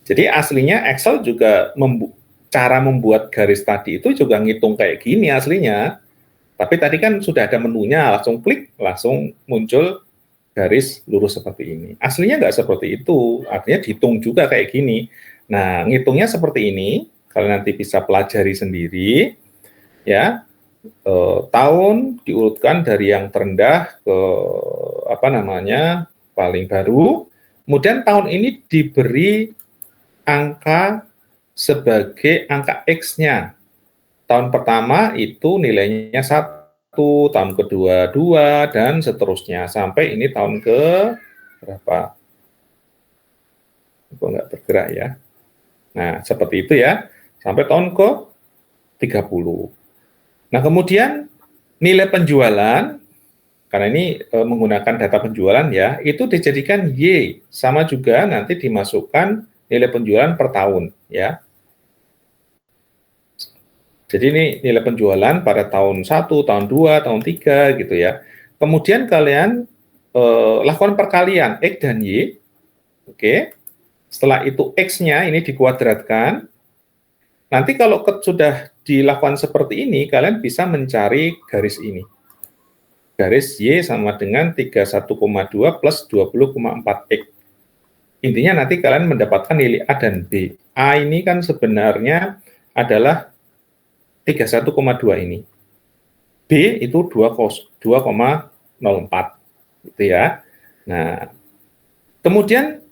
jadi aslinya Excel juga cara membuat garis tadi itu juga ngitung kayak gini aslinya. Tapi tadi kan sudah ada menunya, langsung klik, langsung muncul garis lurus seperti ini. Aslinya nggak seperti itu, artinya dihitung juga kayak gini. Nah, ngitungnya seperti ini, kalian nanti bisa pelajari sendiri, ya. Tahun diurutkan dari yang terendah ke paling baru. Kemudian tahun ini diberi angka sebagai angka X-nya. Tahun pertama itu nilainya 1, tahun kedua 2, dan seterusnya. Sampai ini tahun ke berapa? Kok nggak bergerak ya. Nah, seperti itu ya. Sampai tahun ke 30. Nah, kemudian nilai penjualan, karena ini menggunakan data penjualan ya, itu dijadikan Y. Sama juga nanti dimasukkan nilai penjualan per tahun ya. Jadi ini nilai penjualan pada tahun 1, tahun 2, tahun 3 gitu ya. Kemudian kalian lakukan perkalian X dan Y. Oke. Setelah itu X-nya ini dikuadratkan. Nanti kalau sudah dilakukan seperti ini, kalian bisa mencari garis ini. Garis Y sama dengan 31,2 plus 20,4X. Intinya nanti kalian mendapatkan nilai A dan B. A ini kan sebenarnya adalah 31,2 ini. B itu 2,04 gitu ya. Nah, kemudian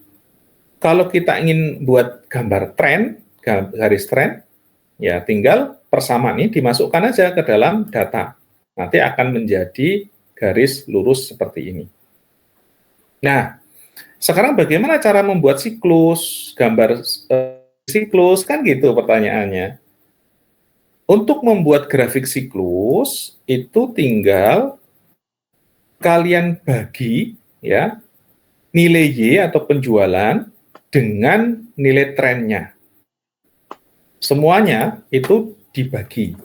kalau kita ingin buat gambar tren, garis tren, ya tinggal persamaan ini dimasukkan aja ke dalam data. Nanti akan menjadi garis lurus seperti ini. Nah, sekarang bagaimana cara membuat siklus, gambar siklus, kan gitu pertanyaannya. Untuk membuat grafik siklus, itu tinggal kalian bagi ya nilai Y atau penjualan dengan nilai trennya. Semuanya itu dibagi.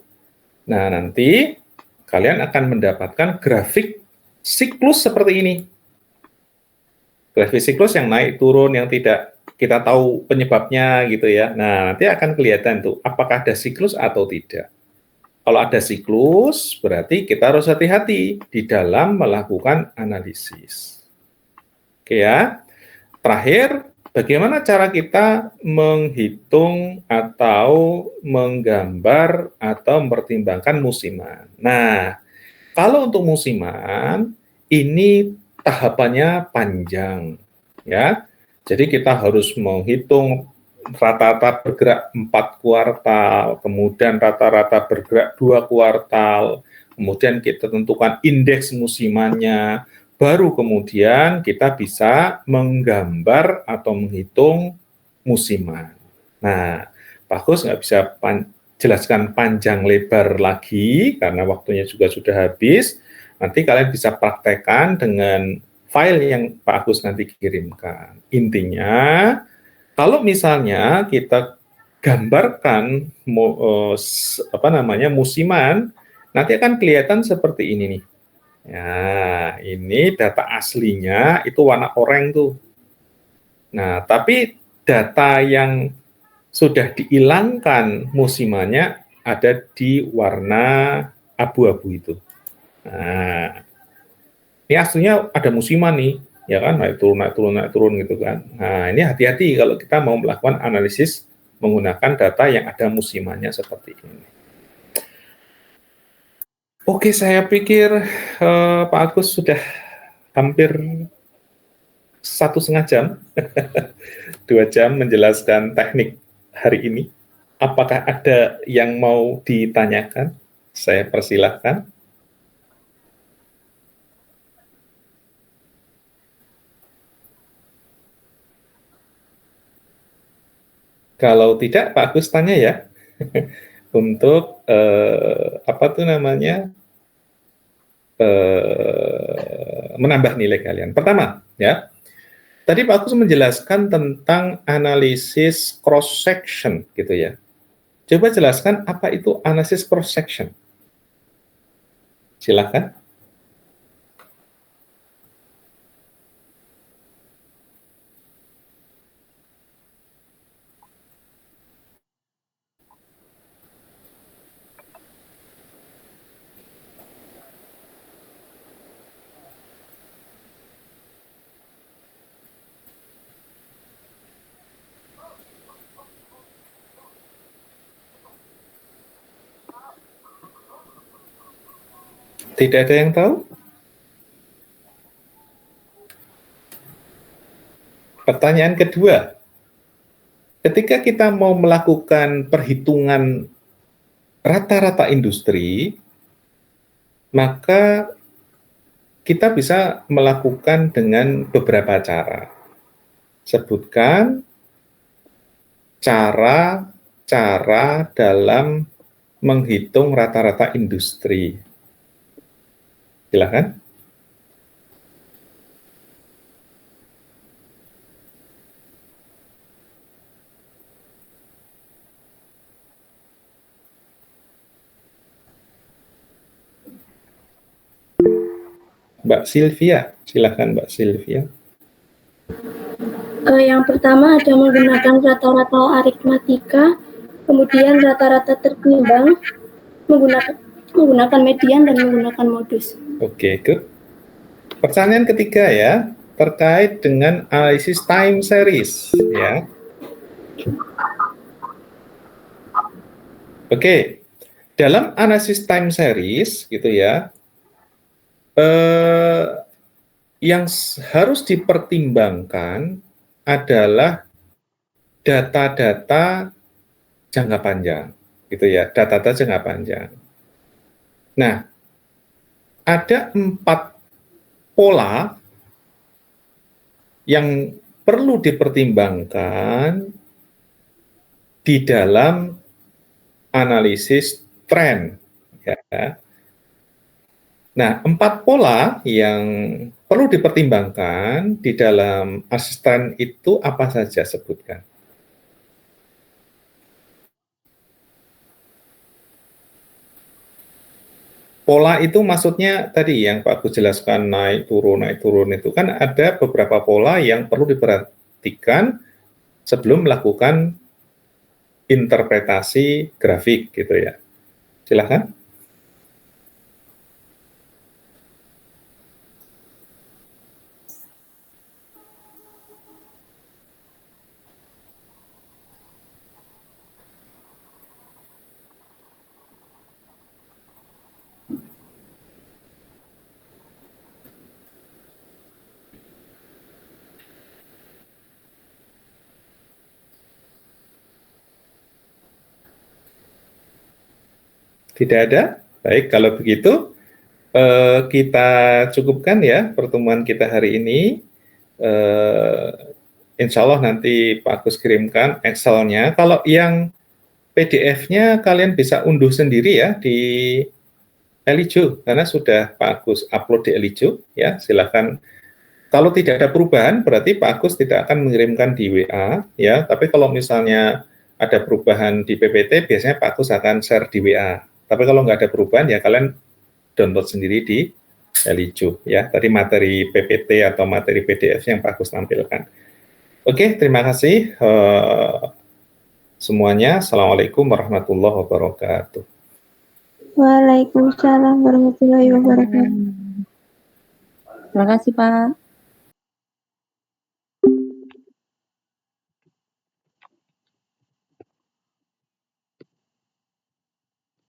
Nah, nanti kalian akan mendapatkan grafik siklus seperti ini. Grafik siklus yang naik turun, yang tidak kita tahu penyebabnya gitu ya. Nah, nanti akan kelihatan tuh apakah ada siklus atau tidak. Kalau ada siklus, berarti kita harus hati-hati di dalam melakukan analisis. Oke ya. Terakhir, bagaimana cara kita menghitung atau menggambar atau mempertimbangkan musiman? Nah, kalau untuk musiman, ini tahapannya panjang, ya. Jadi kita harus menghitung rata-rata bergerak 4 kuartal, kemudian rata-rata bergerak 2 kuartal, kemudian kita tentukan indeks musimannya, baru kemudian kita bisa menggambar atau menghitung musiman. Nah, Pak Agus nggak bisa jelaskan panjang lebar lagi, karena waktunya juga sudah habis. Nanti kalian bisa praktekkan dengan file yang Pak Agus nanti kirimkan. Intinya, kalau misalnya kita gambarkan musiman, nanti akan kelihatan seperti ini nih. Nah, ini data aslinya itu warna oranye tuh. Nah, tapi data yang sudah dihilangkan musimannya ada di warna abu-abu itu. Nah, ini aslinya ada musiman nih, ya kan, naik turun gitu kan. Nah, ini hati-hati kalau kita mau melakukan analisis menggunakan data yang ada musimannya seperti ini. Oke, saya pikir Pak Agus sudah hampir 1,5 jam, 2 jam menjelaskan teknik hari ini. Apakah ada yang mau ditanyakan? Saya persilahkan. Kalau tidak, Pak Agus tanya ya, untuk apa tuh namanya, menambah nilai kalian. Pertama, ya, tadi Pak Agus menjelaskan tentang analisis cross section, gitu ya. Coba jelaskan apa itu analisis cross section. Silakan. Tidak ada yang tahu? Pertanyaan kedua, ketika kita mau melakukan perhitungan rata-rata industri, maka kita bisa melakukan dengan beberapa cara. Sebutkan cara-cara dalam menghitung rata-rata industri. Silakan. Mbak Sylvia, silakan Mbak Sylvia. Yang pertama ada menggunakan rata-rata aritmatika, kemudian rata-rata tertimbang, menggunakan median dan menggunakan modus. Oke, good. Pertanyaan ketiga ya, terkait dengan analisis time series ya. Oke, dalam analisis time series gitu ya, yang harus dipertimbangkan adalah data-data jangka panjang, gitu ya, data-data jangka panjang. Nah, ada 4 pola yang perlu dipertimbangkan di dalam analisis tren, ya. Nah, 4 pola yang perlu dipertimbangkan di dalam asisten itu apa saja, sebutkan. Pola itu maksudnya tadi yang Pak Agus jelaskan naik turun itu kan ada beberapa pola yang perlu diperhatikan sebelum melakukan interpretasi grafik gitu ya. Silakan. Tidak ada? Baik, kalau begitu kita cukupkan ya pertemuan kita hari ini. Insya Allah nanti Pak Agus kirimkan Excel-nya. Kalau yang PDF-nya kalian bisa unduh sendiri ya di Elijo, karena sudah Pak Agus upload di Elijo ya. Silakan. Kalau tidak ada perubahan berarti Pak Agus tidak akan mengirimkan di WA ya. Tapi kalau misalnya ada perubahan di PPT, biasanya Pak Agus akan share di WA. Tapi kalau nggak ada perubahan, ya kalian download sendiri di Elijo ya. Tadi materi PPT atau materi PDF yang Pak Agus tampilkan. Oke, terima kasih semuanya. Assalamualaikum warahmatullahi wabarakatuh. Waalaikumsalam warahmatullahi wabarakatuh. Terima kasih, Pak.